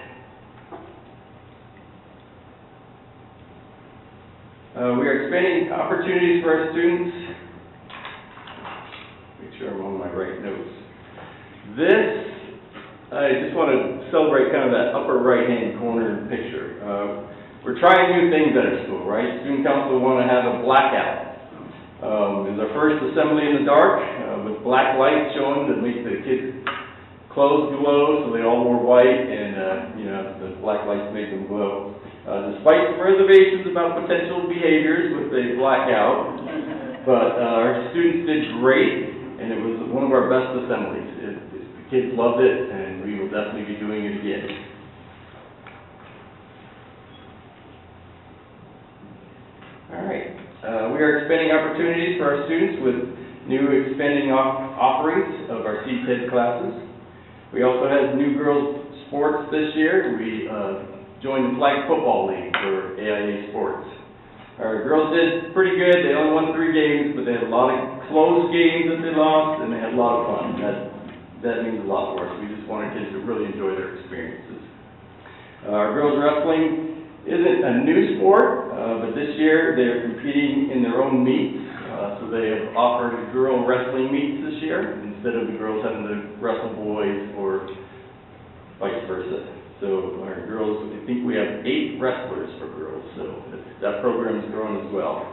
We are expanding opportunities for our students. Make sure I'm on my right notes. I just want to celebrate kind of that upper right-hand corner picture. We're trying new things at our school, right? Student council want to have a blackout. It's our first assembly in the dark with black lights showing that make the kids' clothes glow, so they all wore white, and the black lights made them glow. Despite some reservations about potential behaviors with the blackout, but our students did great, and it was one of our best assemblies. The kids loved it, and we will definitely be doing it again. All right. We are expanding opportunities for our students with new expanding offerings of our CTED classes. We also had new girls sports this year. We joined the flag football league for AIA Sports. Our girls did pretty good. They only won 3 games, but they had a lot of close games that they lost, and they had a lot of fun. That means a lot for us. We just want our kids to really enjoy their experiences. Our girls wrestling isn't a new sport, but this year they're competing in their own meets. So they have offered girl wrestling meets this year instead of the girls having to wrestle boys or vice versa. So our girls, I think we have 8 wrestlers for girls, so that program is growing as well.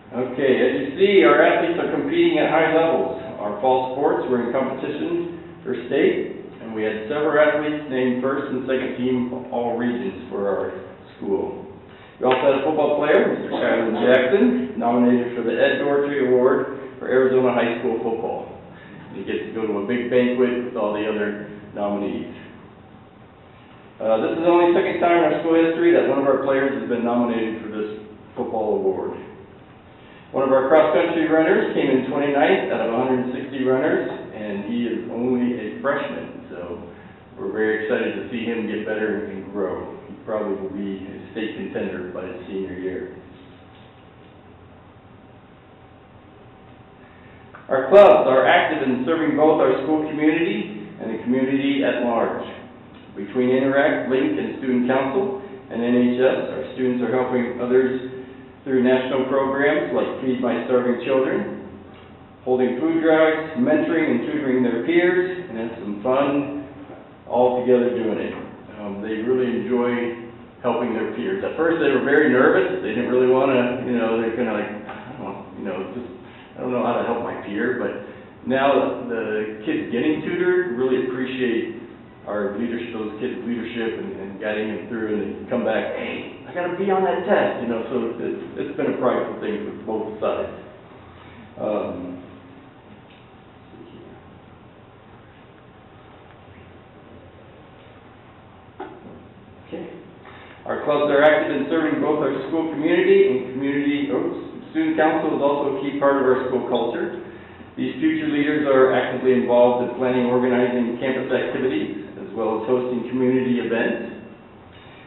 Okay, as you see, our athletes are competing at high levels. Our fall sports were in competition for state, and we had several athletes named first and second team of all regions for our school. We also had a football player, Mr. Kylan Jackson, nominated for the Ed Doherty Award for Arizona High School football. He gets to go to a big banquet with all the other nominees. This is the only second time in our school history that one of our players has been nominated for this football award. One of our cross-country runners came in 29th out of 160 runners, and he is only a freshman, so we're very excited to see him get better and grow. He probably will be a state contender by his senior year. Our clubs are active in serving both our school community and the community at large. Between Interact, Link, and Student Council and NHS, our students are helping others through national programs like Feed My Starving Children, holding food drives, mentoring and tutoring their peers, and have some fun all together doing it. They really enjoy helping their peers. At first they were very nervous. They didn't really want to, they're kind of like, I don't know how to help my peer, but now the kids getting tutored really appreciate our leadership, those kids' leadership and guiding them through, and they come back, hey, I gotta be on that test, you know, so it's been a prideful thing with both sides. Okay. Our clubs are active in serving both our school community and student council is also a key part of our school culture. These future leaders are actively involved in planning and organizing campus activities, as well as hosting community events.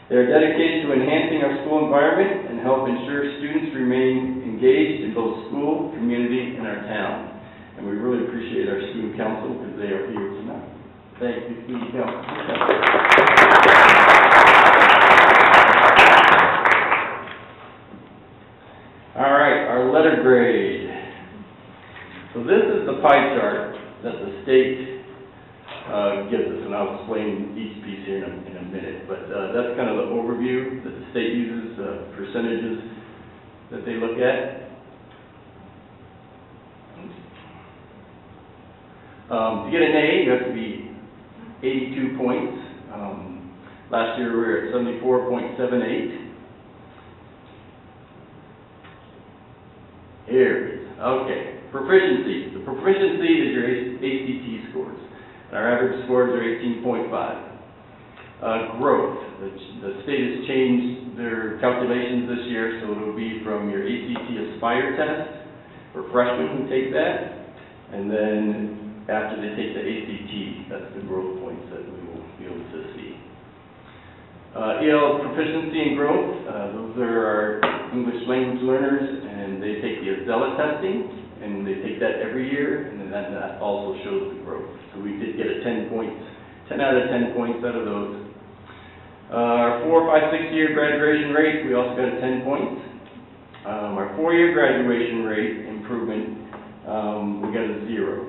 They are dedicated to enhancing our school environment and help ensure students remain engaged in both school, community, and our town. And we really appreciate our student council because they are here tonight. Thank you, student council. All right, our letter grade. So this is the pie chart that the state gives us, and I'll explain each piece here in a minute. But that's kind of the overview that the state uses, percentages that they look at. To get an A, you have to be 82 points. Last year we were at 74.78. Here it is. Okay. Proficiency. The proficiency is your ACT scores. Our average scores are 18.5. Growth. The state has changed their calculations this year, so it'll be from your ACT Aspire test for freshmen who take that, and then after they take the ACT, that's the growth points that we will be able to see. EL proficiency and growth. Those are our English language learners, and they take the Azella testing, and they take that every year, and then that also shows the growth. So we did get a 10 out of 10 points out of those. Our 4, 5, 6 year graduation rate, we also got a 10 points. Our 4-year graduation rate improvement, we got a 0.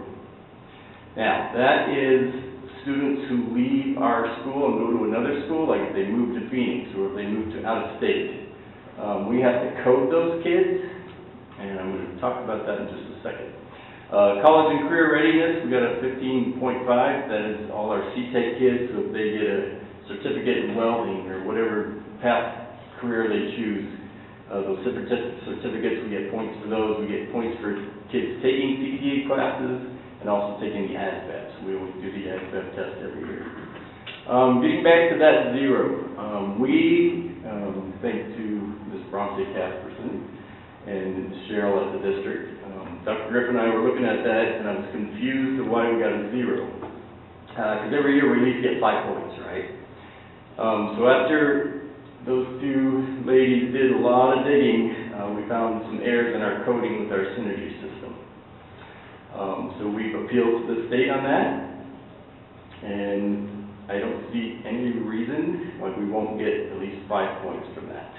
Now, that is students who leave our school and go to another school, like if they move to Phoenix or if they move to out of state. We have to code those kids, and I'm going to talk about that in just a second. College and career readiness, we got a 15.5. That is all our CTEC kids, so if they get a certificate in welding or whatever path career they choose, those certificates, we get points for those. We get points for kids taking CTA classes and also taking the ASVAB. So we always do the ASVAB test every year. Getting back to that 0, we thank to Ms. Bronte Casperson and Cheryl at the district. Dr. Griffin and I were looking at that, and I was confused of why we got a 0. Because every year we need to get 5 points, right? So after those two ladies did a lot of digging, we found some errors in our coding with our Synergy system. So we've appealed to the state on that, and I don't see any reason why we won't get at least 5 points from that.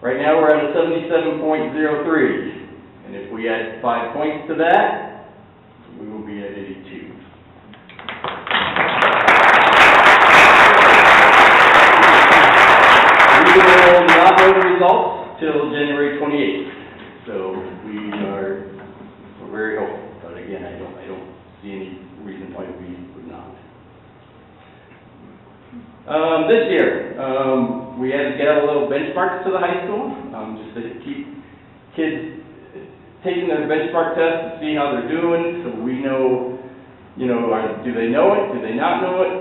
Right now we're at a 77.03, and if we add 5 points to that, we will be at 82. We will not know the results till January 28th, so we're very hopeful. But again, I don't see any reason why we would not. This year, we had to get a little benchmarks to the high school, just to keep kids taking their benchmark test to see how they're doing, so we know, do they know it, do they not know it?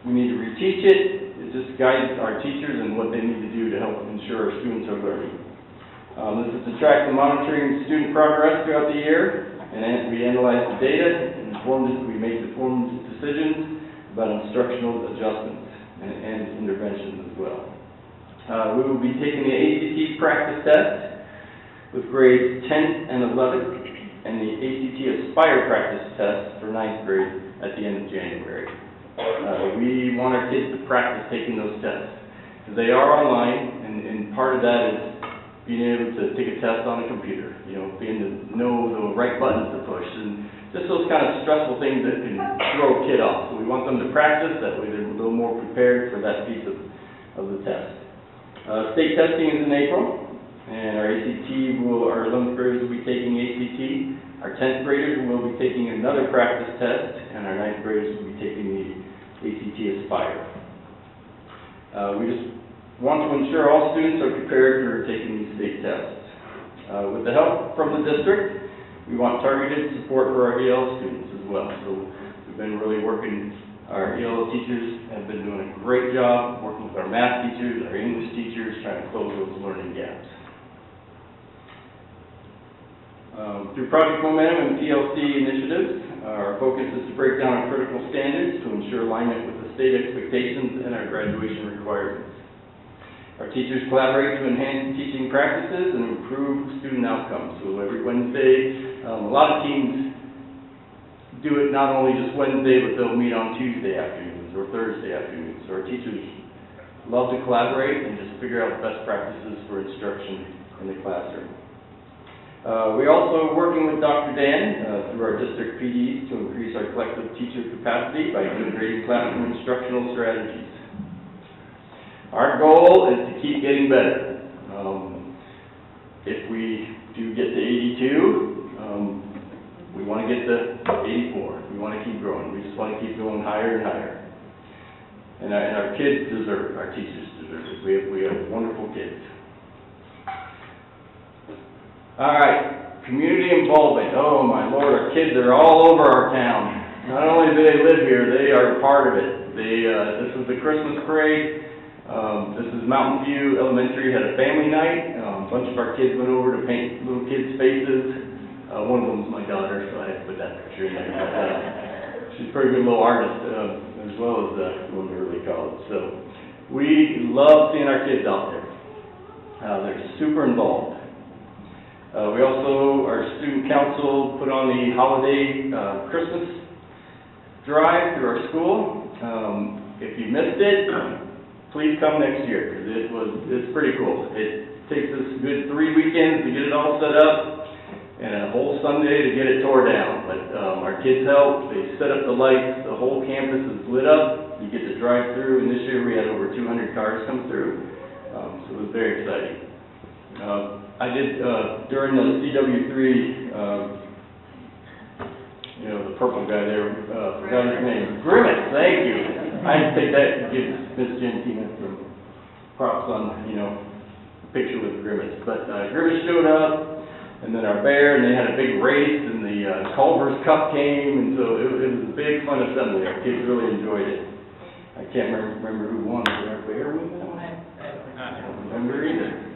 We need to reteach it. It just guides our teachers and what they need to do to help ensure our students are learning. This is to track the monitoring student progress throughout the year, and we analyze the data and we make informed decisions about instructional adjustments and interventions as well. We will be taking the ACT practice test with grades 10th and 11th, and the ACT Aspire practice test for 9th grade at the end of January. We want our kids to practice taking those tests, because they are online, and part of that is being able to take a test on a computer, being to know the right buttons to push, and just those kind of stressful things that can throw a kid off. So we want them to practice, that way they're a little more prepared for that piece of the test. State testing is in April, and our 11th graders will be taking ACT Our 10th graders will be taking another practice test, and our 9th graders will be taking the ACT Aspire. We just want to ensure all students are prepared for taking these state tests. With the help from the district, we want targeted support for our EL students as well. So we've been really working, our EL teachers have been doing a great job working with our math teachers, our English teachers, trying to close those learning gaps. Through Project Momentum and TLC initiatives, our focus is to break down our critical standards to ensure alignment with the state expectations and our graduation requirements. Our teachers collaborate to enhance teaching practices and improve student outcomes. So every Wednesday, a lot of teams do it not only just Wednesday, but they'll meet on Tuesday afternoons or Thursday afternoons. So our teachers love to collaborate and just figure out best practices for instruction in the classroom. We're also working with Dr. Dan through our district PDs to increase our collective teacher capacity by integrating classroom instructional strategies. Our goal is to keep getting better. If we do get to 82, we want to get to 84. We want to keep growing. We just want to keep going higher and higher. And our kids deserve it. Our teachers deserve it. We have wonderful kids. All right, community involvement. Oh my Lord, our kids are all over our town. Not only do they live here, they are a part of it. This is the Christmas parade. This is Mountain View Elementary had a family night. A bunch of our kids went over to paint little kids' faces. One of them is my daughter, so I have to put that picture in there. But, she's a pretty good little artist, as well as going to early college. So we love seeing our kids out there. They're super involved. We also, our student council put on the holiday Christmas drive through our school. If you missed it, please come next year, because it's pretty cool. It takes us a good 3 weekends to get it all set up, and a whole Sunday to get it tore down. But our kids help, they set up the lights, the whole campus is lit up, you get to drive through, and this year we had over 200 cars come through, so it was very exciting. I did, during the CW3, the purple guy there, forgot his name, Grimace, thank you. I had to take that and give Miss Gentina some props on, a picture with Grimace. But Grimace showed up, and then our bear, and they had a big race, and the Culver's Cup came, and so it was a big fun assembly. Our kids really enjoyed it. I can't remember who won. Did our bear win that one? I don't remember either.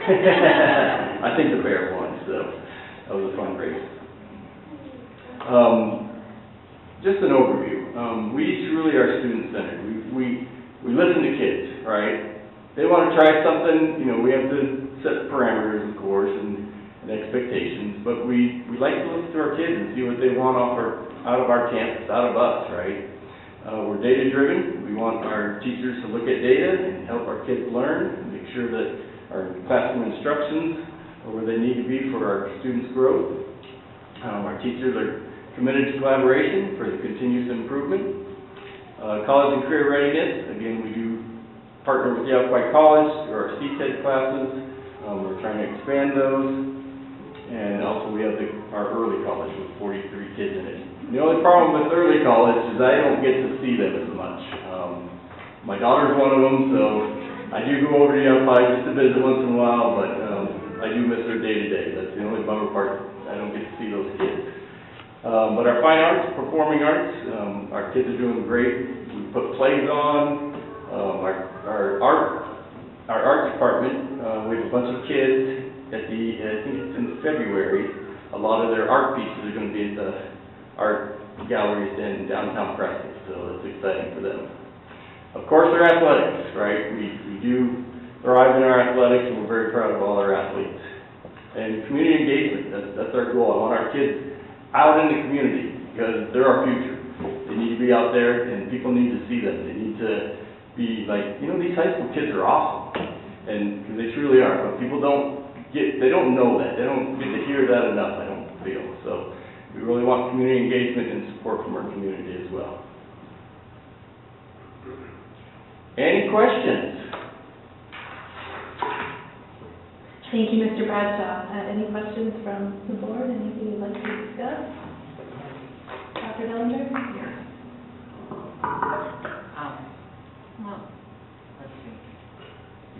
I think the bear won, so that was a fun race. Just an overview. We truly are student-centered. We listen to kids, right? They want to try something, we have to set parameters, of course, and expectations, but we like to listen to our kids and see what they want out of our campus, out of us, right? We're data-driven. We want our teachers to look at data and help our kids learn, and make sure that our classroom instructions are where they need to be for our students' growth. Our teachers are committed to collaboration for the continuous improvement. College and career readiness, again, we do partner with Yavapai College through our CTED classes. We're trying to expand those. And also we have our early college with 43 kids in it. The only problem with early college is I don't get to see them as much. My daughter's one of them, so I do go over to Yavapai just to visit once in a while, but I do miss her day-to-day. That's the only bummer part. I don't get to see those kids. But our fine arts, performing arts, our kids are doing great. We put plays on. Our art department, we have a bunch of kids I think it's in February. A lot of their art pieces are going to be at the art galleries in downtown Preston, so it's exciting for them. Of course, our athletics, right? We do thrive in our athletics, and we're very proud of all our athletes. And community engagement, that's our goal. I want our kids out in the community, because they're our future. They need to be out there, and people need to see them. They need to be like, these high school kids are awesome, and because they truly are. But people they don't know that. They don't get to hear that enough, I don't feel. So we really want community engagement and support from our community as well. Any questions? I Thank you, Mr. Bradshaw. Any questions from the board? Anything you'd like to discuss? Dr. Dellinger? Well, let's see.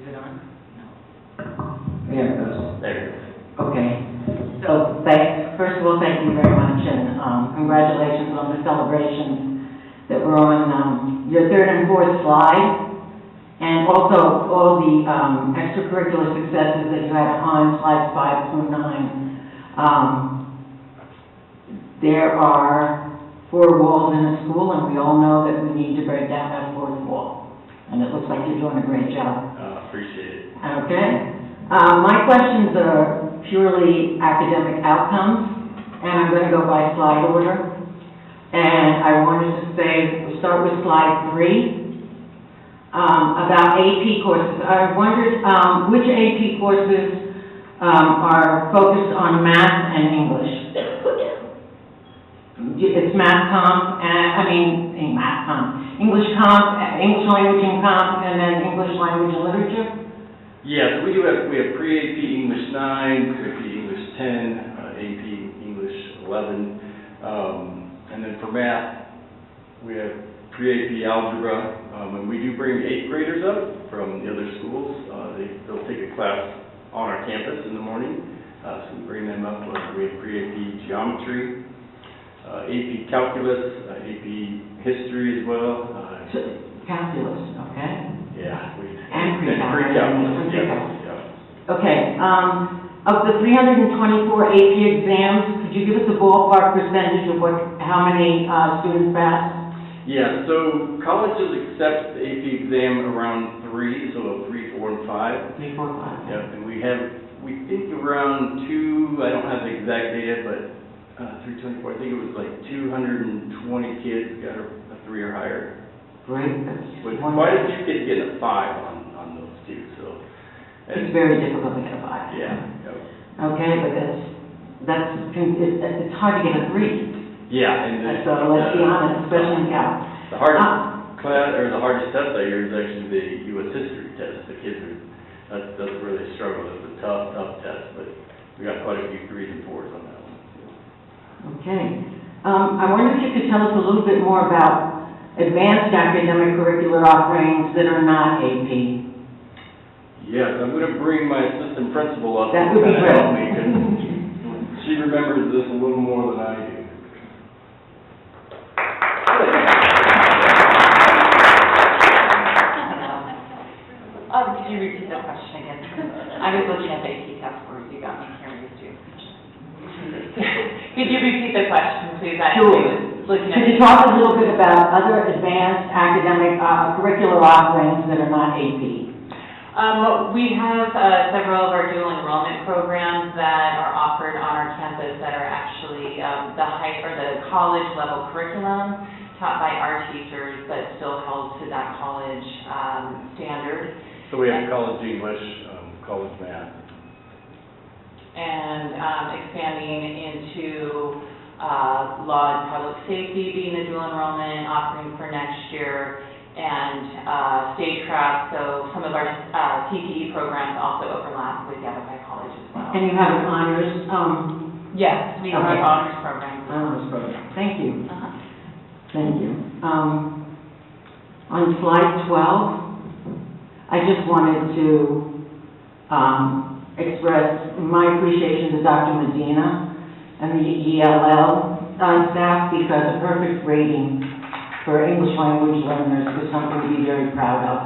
Is it on? No. There it goes. There you go. Okay. So, first of all, thank you very much, and congratulations on the celebrations that were on your third and fourth slide, and also all the extracurricular successes that you had on slides 5 through 9. There are 4 walls in a school, and we all know that we need to break down that 4th wall. And it looks like you're doing a great job. Appreciate it. Okay. My questions are purely academic outcomes, and I'm going to go by slide order. And I wanted to say, we'll start with slide 3, about AP courses. I wondered which AP courses are focused on math and English. It's math comp, English comp, English language and comp, and then English language and literature? Yeah, so we have pre-AP English 9, pre-AP English 10, AP English 11, and then for math, we have pre-AP algebra, and we do bring 8th graders up from the other schools. They'll take a class on our campus in the morning, so we bring them up. We have pre-AP geometry, AP calculus, AP history as well. Calculus, okay. Yeah. And pre-calculus. Pre-calculus, yeah. Okay, of the 324 AP exams, could you give us a ballpark percentage of how many students passed? Yeah, so colleges accept the AP exam around 3, so 3, 4, and 5. 3, 4, 5. Yeah, and we think around 2, I don't have the exact data, but 324, I think it was like 220 kids got a 3 or higher. Great. With quite a few kids getting a 5 on those too, so. It's very difficult to get a 5. Yeah. Okay, but it's hard to get a 3. Yeah, and so let's be honest, especially in Cal. The hardest class, or the hardest test I hear is actually the U.S. history test. The kids that's where they struggle. It's a tough test, but we got quite a few 3s and 4s on that one. Okay. I wonder if you could tell us a little bit more about advanced academic curricular offerings that are not AP. Yes, I'm going to bring my assistant principal up. That would be to great. help me, 'cause she remembers this a little more than I do. Could you repeat the question again? I was looking at the AP test scores, you got me curious too. Could you repeat the question, please? I Sure. was looking at. Could you talk a little bit about other advanced academic curricular offerings that are not AP? We have several of our dual enrollment programs that are offered on our campus that are actually the college level curriculum taught by our teachers, but still held to that college standard. So we have college English, college math. And expanding into law and public safety being a dual enrollment offering for next year, and statecraft, so some of our CTE programs also overlap with Yavapai College as well. And you have an honors? Yes, we have Okay. honors programs. Honors program. Thank you. Uh-huh. Thank you. On slide 12, I just wanted to express my appreciation to Dr. Medina and the ELL staff, because a perfect rating for English language learners is something to be very proud of.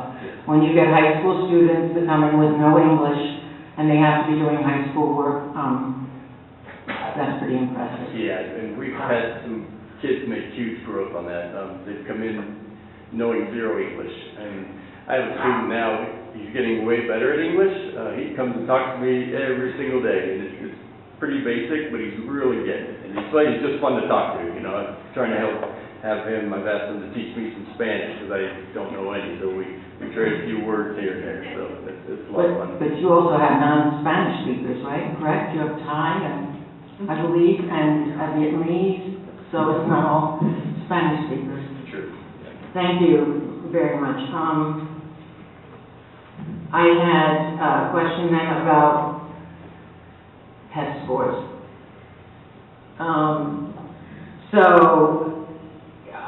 When you get high school students that come in with no English and they have to be doing high school work, that's pretty impressive. Yeah, and we've had some kids make huge growth on that. They've come in knowing 0 English, and I have a student now, he's getting way better at English. He comes and talks to me every single day, and it's pretty basic, but he's really getting it. And he's just fun to talk to, you know. I'm trying to have him, I've asked him to teach me some Spanish, because I don't know any, so we trade a few words here and there, so it's a lot of fun. But you also have non-Spanish speakers, right? Correct? You have Thai, and I believe, and Vietnamese, so it's not all Spanish speakers. Sure. Thank you very much. I had a question then about test scores. So,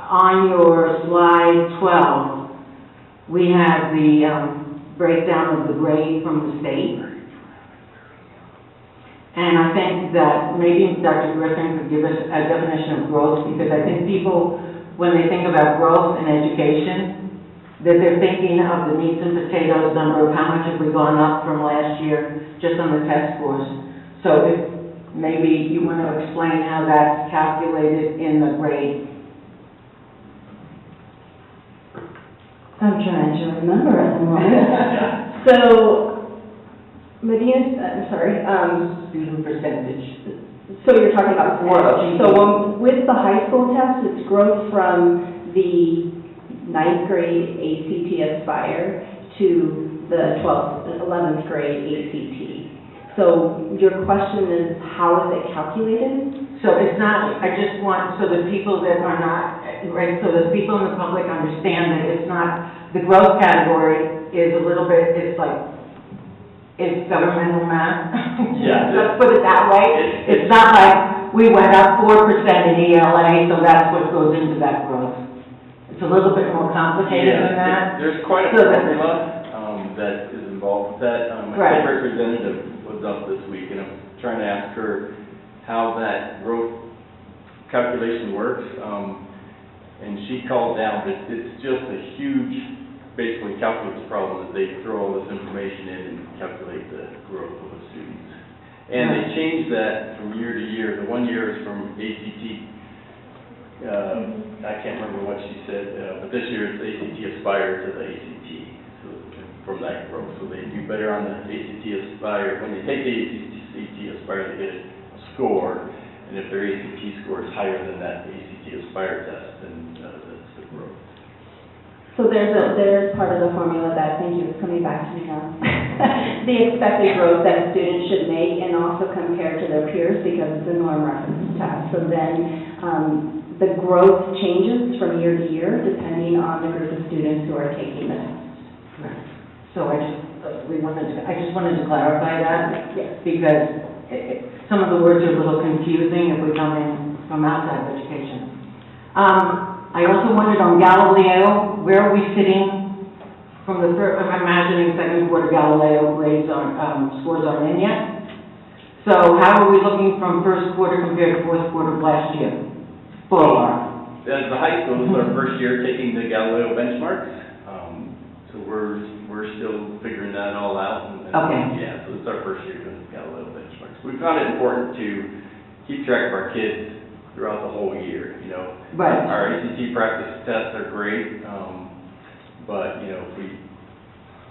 on your slide 12, we have the breakdown of the grade from the state. And I think that maybe Dr. Griffin could give us a definition of growth, because I think people, when they think about growth in education, that they're thinking of the meats and potatoes number of how much have we gone up from last year just on the test scores. So if maybe you want to explain how that's calculated in the grade. I'm trying to remember at the moment. So, Medina, I'm sorry, Student percentage. so you're talking about growth. GPA. So with the high school test, it's growth from the 9th grade ACT Aspire to the 11th grade ACT. So your question is, how is it calculated? So it's not, I just want, so the people that are not, right, so the people in the public understand that it's not, the growth category is a little bit, it's like, it's governmental math. Yeah. Let's put it that way. It's not like we went up 4% in ELA, so that's what goes into that growth. It's a little bit more complicated than that. There's quite a So that- formula that is involved with that. My Right. state representative was up this week, and I'm trying to ask her how that growth calculation works. And she called down that it's just a huge, basically calculus problem, that they throw all this information in and calculate the growth of the students. And they change that from year to year. The one year is from ACT, I can't remember what she said, but this year it's ACT Aspire to the ACT, so from that growth. So they do better on the ACT Aspire. When you take the ACT Aspire, they get a score, and if their ACT score is higher than that ACT Aspire test, then that's the growth. So there's part of the formula that, thank you, it's coming back to me now. The expected growth that students should make and also compare to their peers, because it's a norm reference test. So then, the growth changes from year to year depending on the group of students who are taking the test. So I just wanted to clarify that. Yes. Because some of the words are a little confusing if we come in from outside of education. I also wondered on Galileo, where are we sitting from the first, I'm imagining second quarter Galileo grades aren't, scores aren't in yet. So how are we looking from first quarter compared to fourth quarter of last year? As the high school, it's our first year taking the Galileo benchmarks, so we're still figuring that all out. Okay. Yeah, so it's our first year doing the Galileo benchmarks. We found it important to keep track of our kids throughout the whole year, you know. Right. Our ACT practice tests are great, but, you know, if we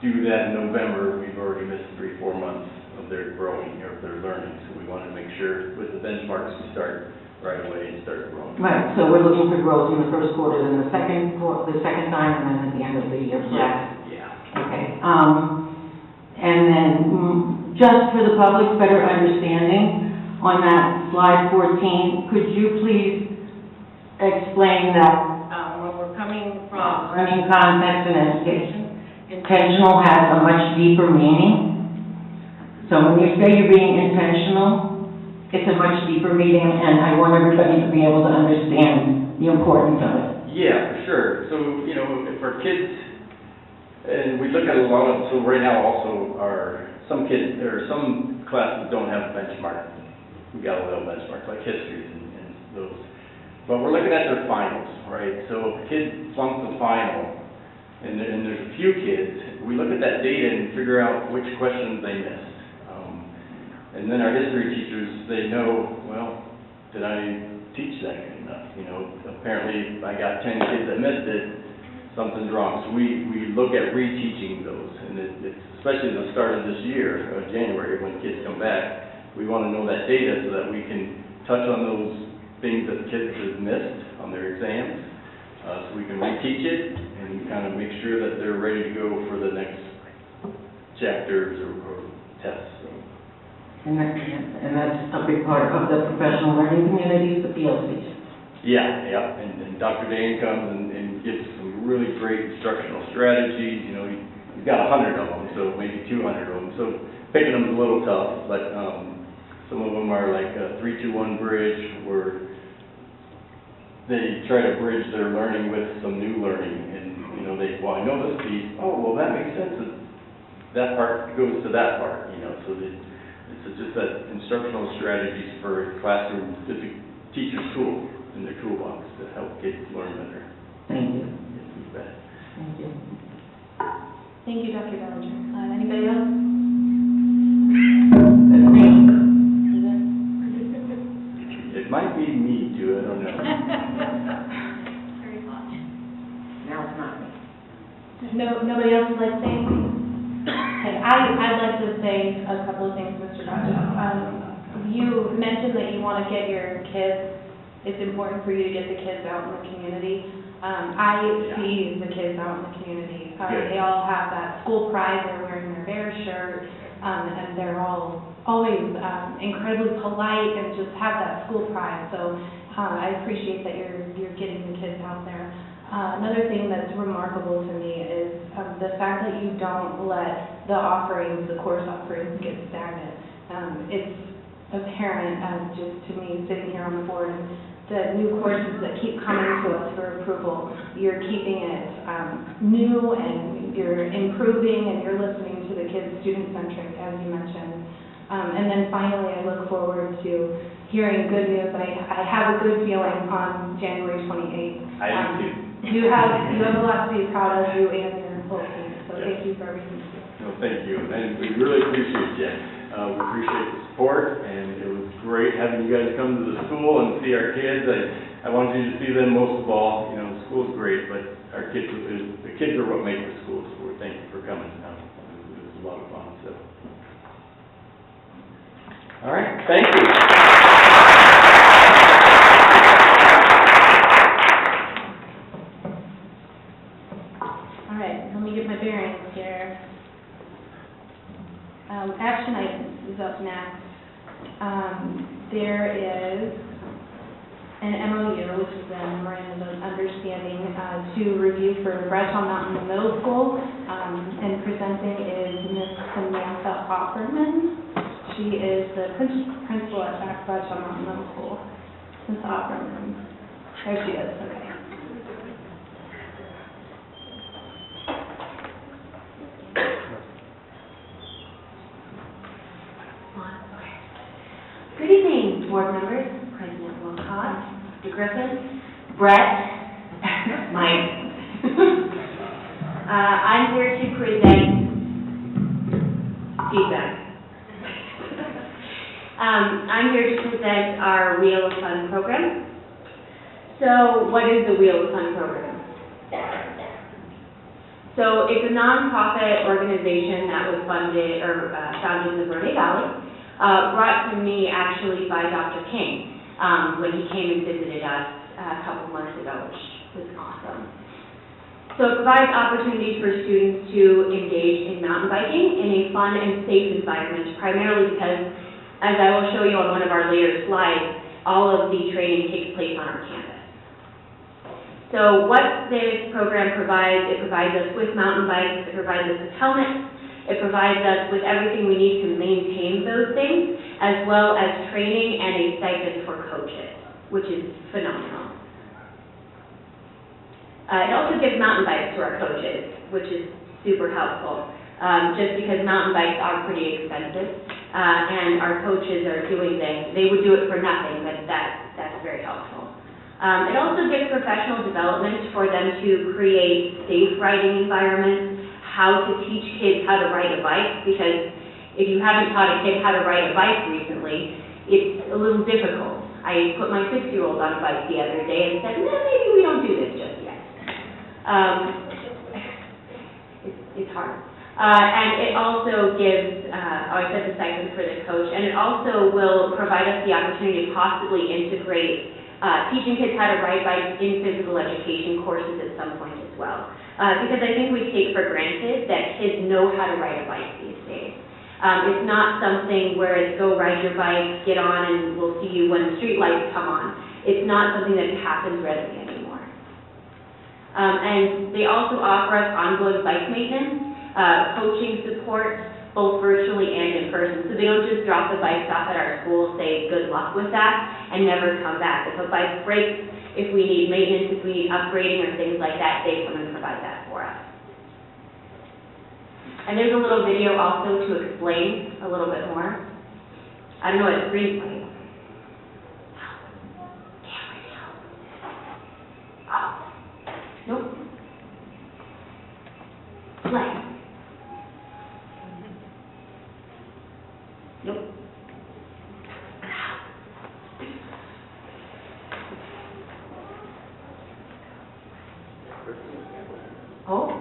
do that in November, we've already missed 3-4 months of their growing or their learning, so we want to make sure with the benchmarks we start right away and start growing. Right, so we're looking for growth in the first quarter, then the second time, and then at the end of the year, correct? Yeah. Okay, and then, just for the public's better understanding, on that slide 14, could you please explain that, when we're coming from learning context and education, intentional has a much deeper meaning? So when you say you're being intentional, it's a much deeper meaning, and I want everybody to be able to understand the importance of it. Yeah, for sure. So, you know, if our kids, and we look at a lot of, so right now also some kids, there are some classes don't have benchmark, Galileo benchmarks, like histories and those. But we're looking at their finals, right? So if a kid flunks the final, and there's a few kids, we look at that data and figure out which questions they missed. And then our history teachers, they know, well, did I teach that good enough? You know, apparently I got 10 kids that missed it, something's wrong. So we look at reteaching those, and it's especially at the start of this year, January, when kids come back, we want to know that data so that we can touch on those things that the kids have missed on their exams, so we can reteach it and kind of make sure that they're ready to go for the next chapters or tests. So. And that's a big part of the professional learning communities, the PLCs. Yeah, and Dr. Dane comes and gives some really great instructional strategies. You know, he's got 100 of them, so maybe 200 of them. So picking them is a little tough, but Some of them are like a 3-2-1 bridge, where they try to bridge their learning with some new learning. And, you know, well, I know this piece, oh, well, that makes sense. That part goes to that part, you know, so it's just that instructional strategies for classroom, just a teacher's tool in their toolbox to help kids learn better. Thank you. Yes, you bet. Thank you. Thank you, Dr. Bellinger. Anybody else? That's me. It might be me too, I don't know. Very much. Now it's not me. Nobody else would like to say anything? Okay, I'd like to say a couple of things, Mr. Bradshaw. You mentioned that you want to get your kids, it's important for you to get the kids out in the community. I see the kids out in the community. They all have that school pride, they're wearing their Bear shirt, and they're all always incredibly polite and just have that school pride. So I appreciate that you're getting the kids out there. Another thing that's remarkable to me is the fact that you don't let the offerings, the course offerings, get stagnant. It's apparent just to me sitting here on the board, the new courses that keep coming to us for approval, you're keeping it new and you're improving and you're listening to the kids student-centric, as you mentioned. And then finally, I look forward to hearing good news. I have a good feeling on January 28th. I do too. You have a lot to be proud of, you and your whole team, so thank you for everything. No, thank you, and we really appreciate you. We appreciate the support, and it was great having you guys come to the school and see our kids. I wanted you to see them most of all. You know, the school's great, but our kids, the kids are what make the school. So thank you for coming. It was a lot of fun. So, all right, thank you. All right, let me get my bearings here. Action items is up next. There is an MOU, which is a memorandum of understanding to review for Bradshaw Mountain Middle School, and presenting is Ms. Samantha Offerman. She is the principal at Bradshaw Mountain Middle School. Ms. Offerman. There she is, okay. Good evening, board members, President Wilcott, Mr. Griffin, Brett, Mike. I'm here to present feedback. I'm here to present our Wheel of Fun program. So what is the Wheel of Fun program? So it's a nonprofit organization that was funded or founded in the Verde Valley. Brought to me actually by Dr. King when he came and visited us a couple months ago, which was awesome. So it provides opportunities for students to engage in mountain biking in a fun and safe environment, primarily because, as I will show you on one of our later slides, all of the training takes place on our campus. So what this program provides, it provides us with mountain bikes, it provides us with helmets, it provides us with everything we need to maintain those things, as well as training and a stipend for coaches, which is phenomenal. It also gives mountain bikes to our coaches, which is super helpful, just because mountain bikes are pretty expensive, and our coaches are doing things. They would do it for nothing, but that's very helpful. It also gives professional development for them to create safe riding environments, how to teach kids how to ride a bike, because if you haven't taught a kid how to ride a bike recently, it's a little difficult. I put my 6-year-old on a bike the other day and said, no, maybe we don't do this just yet. It's hard. And it also gives, I said the stipend for the coach, and it also will provide us the opportunity to possibly integrate teaching kids how to ride bikes in physical education courses at some point as well. Because I think we take for granted that kids know how to ride a bike these days. It's not something where it's go ride your bike, get on, and we'll see you when the street lights come on. It's not something that happens readily anymore. And they also offer us ongoing bike maintenance. coaching support, both virtually and in person. So they don't just drop the bikes off at our school, say good luck with that, and never come back. If a bike breaks, if we need maintenance, if we need upgrading or things like that, they come and provide that for us. And there's a little video also to explain a little bit more. I don't know what screen's playing. Oh, nope. Play. Nope. Oh.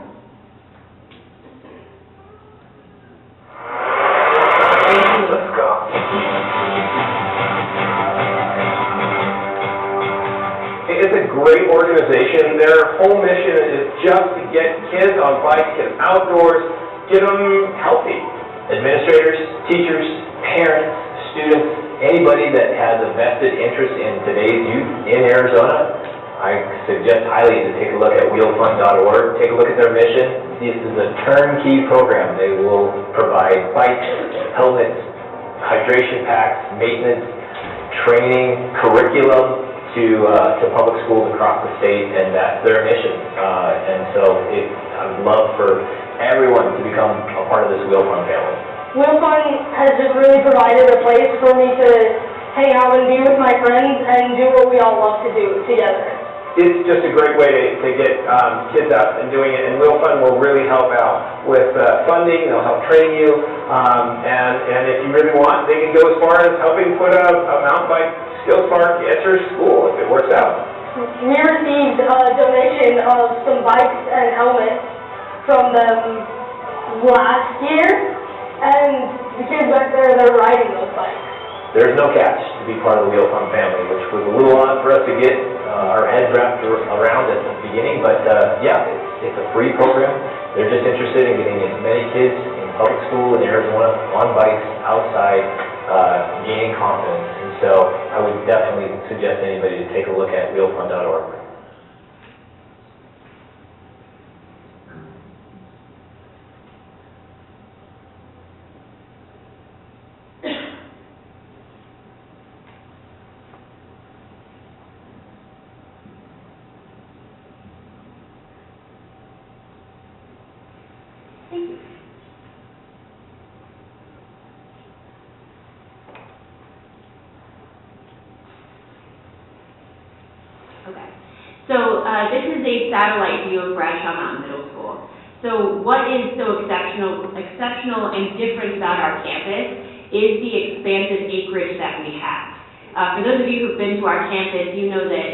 Let's go. It's a great organization. Their whole mission is just to get kids on bikes, get them outdoors, get them healthy. Administrators, teachers, parents, students, anybody that has a vested interest in today's youth in Arizona, I suggest highly to take a look at wheelfund.org, take a look at their mission. This is a turnkey program. They will provide bikes, helmets, hydration packs, maintenance, training, curriculum to public schools across the state, and that's their mission. And so I would love for everyone to become a part of this Wheelfund family. Wheelfund has just really provided a place for me to hang out and be with my friends and do what we all love to do together. It's just a great way to get kids out and doing it, and Wheelfund will really help out with funding. They'll help train you, and if you really want, they can go as far as helping put a mountain bike skills park at your school if it works out. We received a donation of some bikes and helmets from them last year, and the kids back there, they're riding those bikes. There's no catch to be part of the Wheelfund family, which was a little odd for us to get our heads wrapped around at the beginning, but yeah, it's a free program. They're just interested in getting as many kids in public school in Arizona on bikes outside, gaining confidence. And so I would definitely suggest anybody to take a look at wheelfund.org. Okay. So this is a satellite view of Bradshaw Mountain Middle School. So what is so exceptional and different about our campus is the expansive acreage that we have. For those of you who've been to our campus, you know that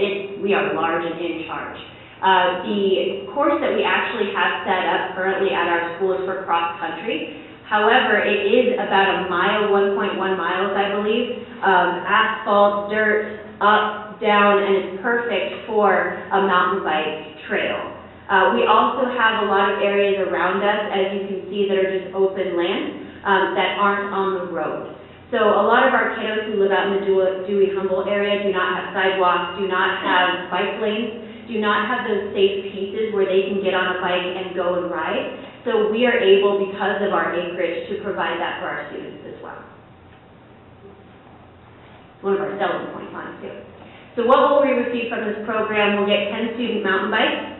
we are large and in charge. The course that we actually have set up currently at our school is for cross-country. However, it is about a mile, 1.1 miles, I believe, asphalt, dirt, up, down, and it's perfect for a mountain bike trail. We also have a lot of areas around us, as you can see, that are just open land that aren't on the road. So a lot of our kiddos who live out in the Dewey-Humboldt area do not have sidewalks, do not have bike lanes, do not have those safe pieces where they can get on a bike and go and ride. So we are able, because of our acreage, to provide that for our students as well. It's one of our selling points on it too. So what will we receive from this program? We'll get 10 student mountain bikes.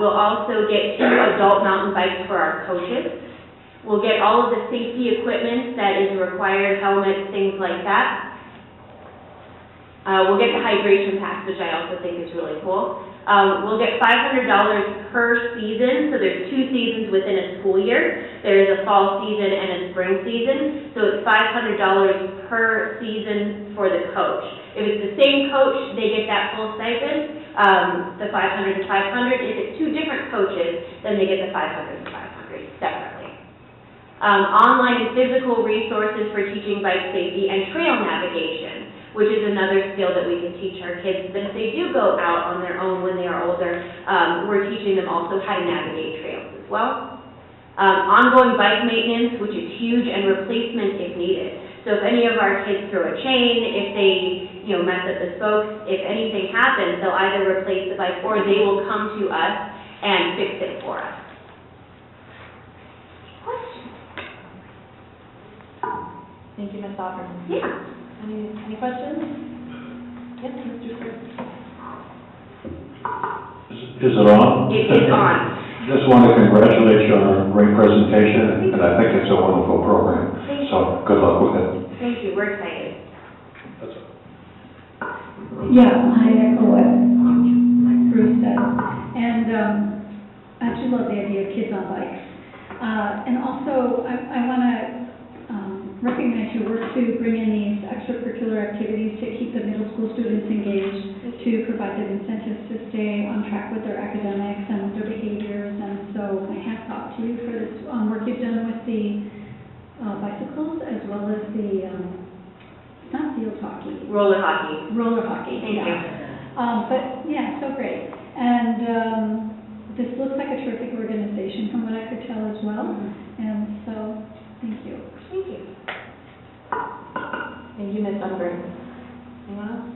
We'll also get 2 adult mountain bikes for our coaches. We'll get all of the safety equipment that is required, helmets, things like that. We'll get the hydration packs, which I also think is really cool. We'll get $500 per season, so there's 2 seasons within a school year. There is a fall season and a spring season, so it's $500 per season for the coach. If it's the same coach, they get that full stipend, the $500 and $500. If it's 2 different coaches, then they get the $500 and $500 separately. Online and physical resources for teaching bike safety and trail navigation, which is another skill that we can teach our kids. But if they do go out on their own when they are older, we're teaching them also how to navigate trails as well. Ongoing bike maintenance, which is huge, and replacement if needed. So if any of our kids throw a chain, if they mess up the spokes, if anything happens, they'll either replace the bike or they will come to us and fix it for us. Thank you, Ms. Auburn. Yeah. Any questions? Yes, Mr. Stewart. Is it on? It is on. Just want to congratulate you on a great presentation, and I think it's a wonderful program. Thank you. So, good luck with it. Thank you, we're excited. Yeah, I echo what Bruce said. And I actually love the idea of kids on bikes. And also, I want to recognize your work to bring in these extracurricular activities to keep the middle school students engaged, to provide them incentives to stay on track with their academics and their behaviors. And so my hats off to you for this work you've done with the bicycles as well as the not field hockey. Roller hockey. Roller hockey. Thank you. But, yeah, so great. And this looks like a terrific organization from what I could tell as well. And so, thank you. Thank you. Thank you, Ms. Sunburn. Anyone else?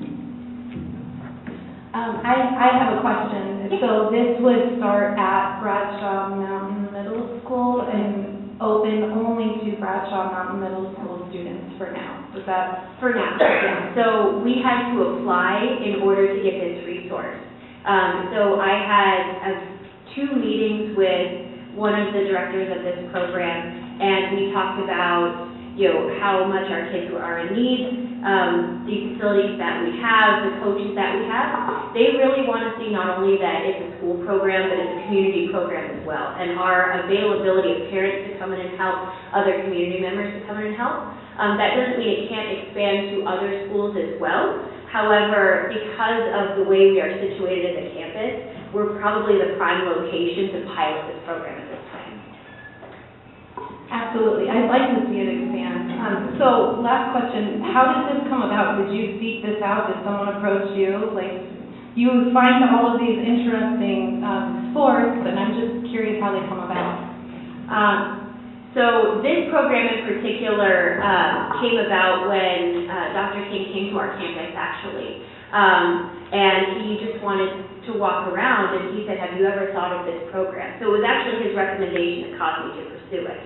I have a question. So this would start at Bradshaw Mountain Middle School and open only to Bradshaw Mountain Middle School students for now. Is that? For now, yeah. So we had to apply in order to get this resource. So I had 2 meetings with one of the directors of this program, and we talked about, how much our kids are in need, the facilities that we have, the coaches that we have. They really want to see not only that it's a school program, but it's a community program as well. And our availability of parents to come in and help, other community members to come in and help. That doesn't mean it can't expand to other schools as well. However, because of the way we are situated at the campus, we're probably the prime location to pilot this program at this time. Absolutely. I'd like to see it expand. So last question, how did this come about? Did you seek this out? Did someone approach you? You find all of these interesting sports, and I'm just curious how they come about. So this program in particular came about when Dr. King came to our campus, actually. And he just wanted to walk around, and he said, have you ever thought of this program? So it was actually his recommendation that caused me to pursue it.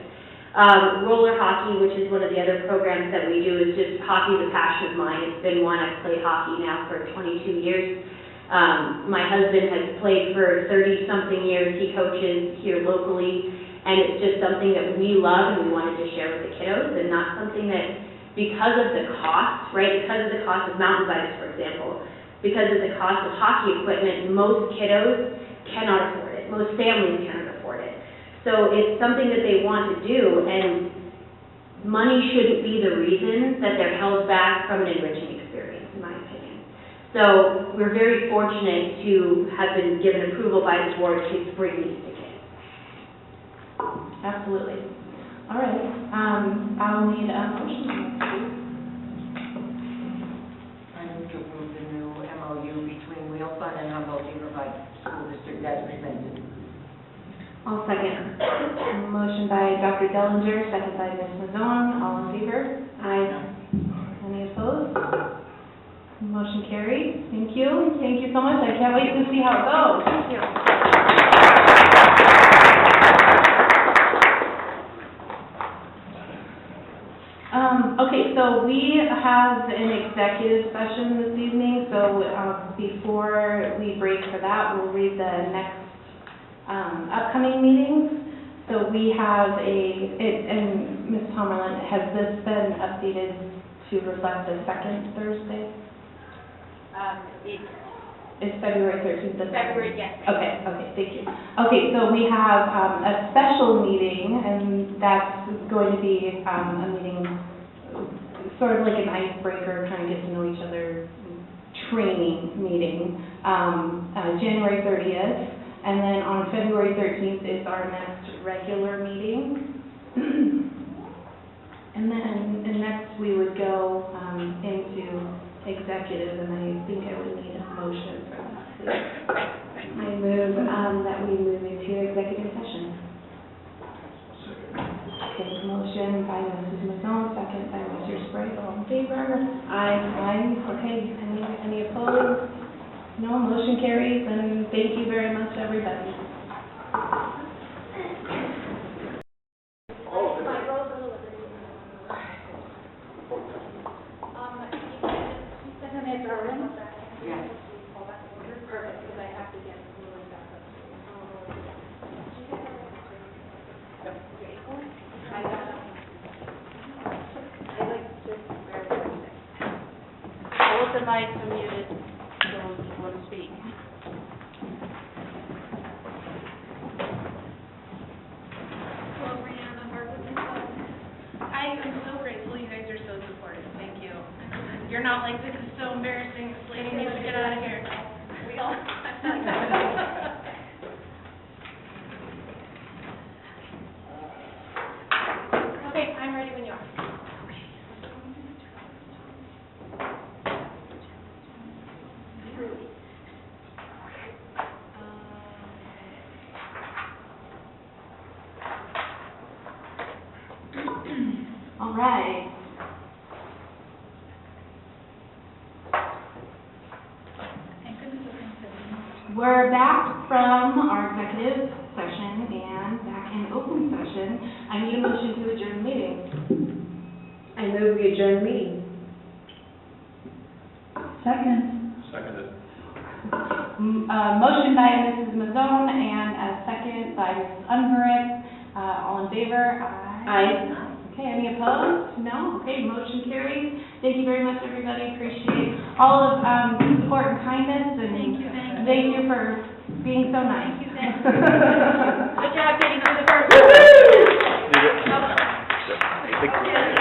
Roller hockey, which is one of the other programs that we do, is just hockey is a passion of mine. It's been one I've played hockey now for 22 years. My husband has played for 30-something years. He coaches here locally, and it's just something that we love and we wanted to share with the kiddos, and not something that, because of the cost, right, because of the cost of mountain bikes, for example, because of the cost of hockey equipment, most kiddos cannot afford it. Most families cannot afford it. So it's something that they want to do, and money shouldn't be the reason that they're held back from an enriching experience, in my opinion. So we're very fortunate to have been given approval by the board to bring these to kids. Absolutely. All right. I'll need a motion. I move to approve the new MOU between Wheel Fund and Humboldt Unified School District as presented. I'll second. Motion by Dr. Dellinger, second by Ms. Mazzone. All in favor? Aye. Any opposed? Motion carried. Thank you. Thank you so much. I can't wait to see how it goes. Thank you. Okay, so we have an executive session this evening, so before we break for that, we'll read the next upcoming meetings. So we have and Ms. Tomerlin, has this been updated to reflect the second Thursday? It's February 13th. February, yes. Okay, thank you. Okay, so we have a special meeting, and that's going to be a meeting, sort of like an icebreaker, trying to get to know each other, training meeting, January 30th. And then on February 13th is our next regular meeting. And then next we would go into executive, and I think I would need a motion for that, please. I move that we move into executive session. Okay, motion by Mrs. Mazzone, second by Mr. Sprague. All in favor? Aye. Okay, any opposed? No, motion carries, and thank you very much, everybody. the mics are muted, those who want to speak. Well, Brianna, Harvard, I am so grateful you guys are so supportive. Thank you. You're not like, this is so embarrassing, this lady needs to get out of here. We all. Okay, I'm ready when you are. All right. Thank goodness it's been We're back from our executive session and back in open session. I need a motion to adjourn the meeting. I move we adjourn the meeting. Second. Seconded. Motion by Mrs. Mazzone and a second by Mrs. Unverricht. All in favor? Aye. Okay, any opposed? No? Okay, motion carries. Thank you very much, everybody. Appreciate all of the support and kindness, and Thank you, thank you. thank you for being so nice. Thank you, thank you. Good job getting through the first. Did it?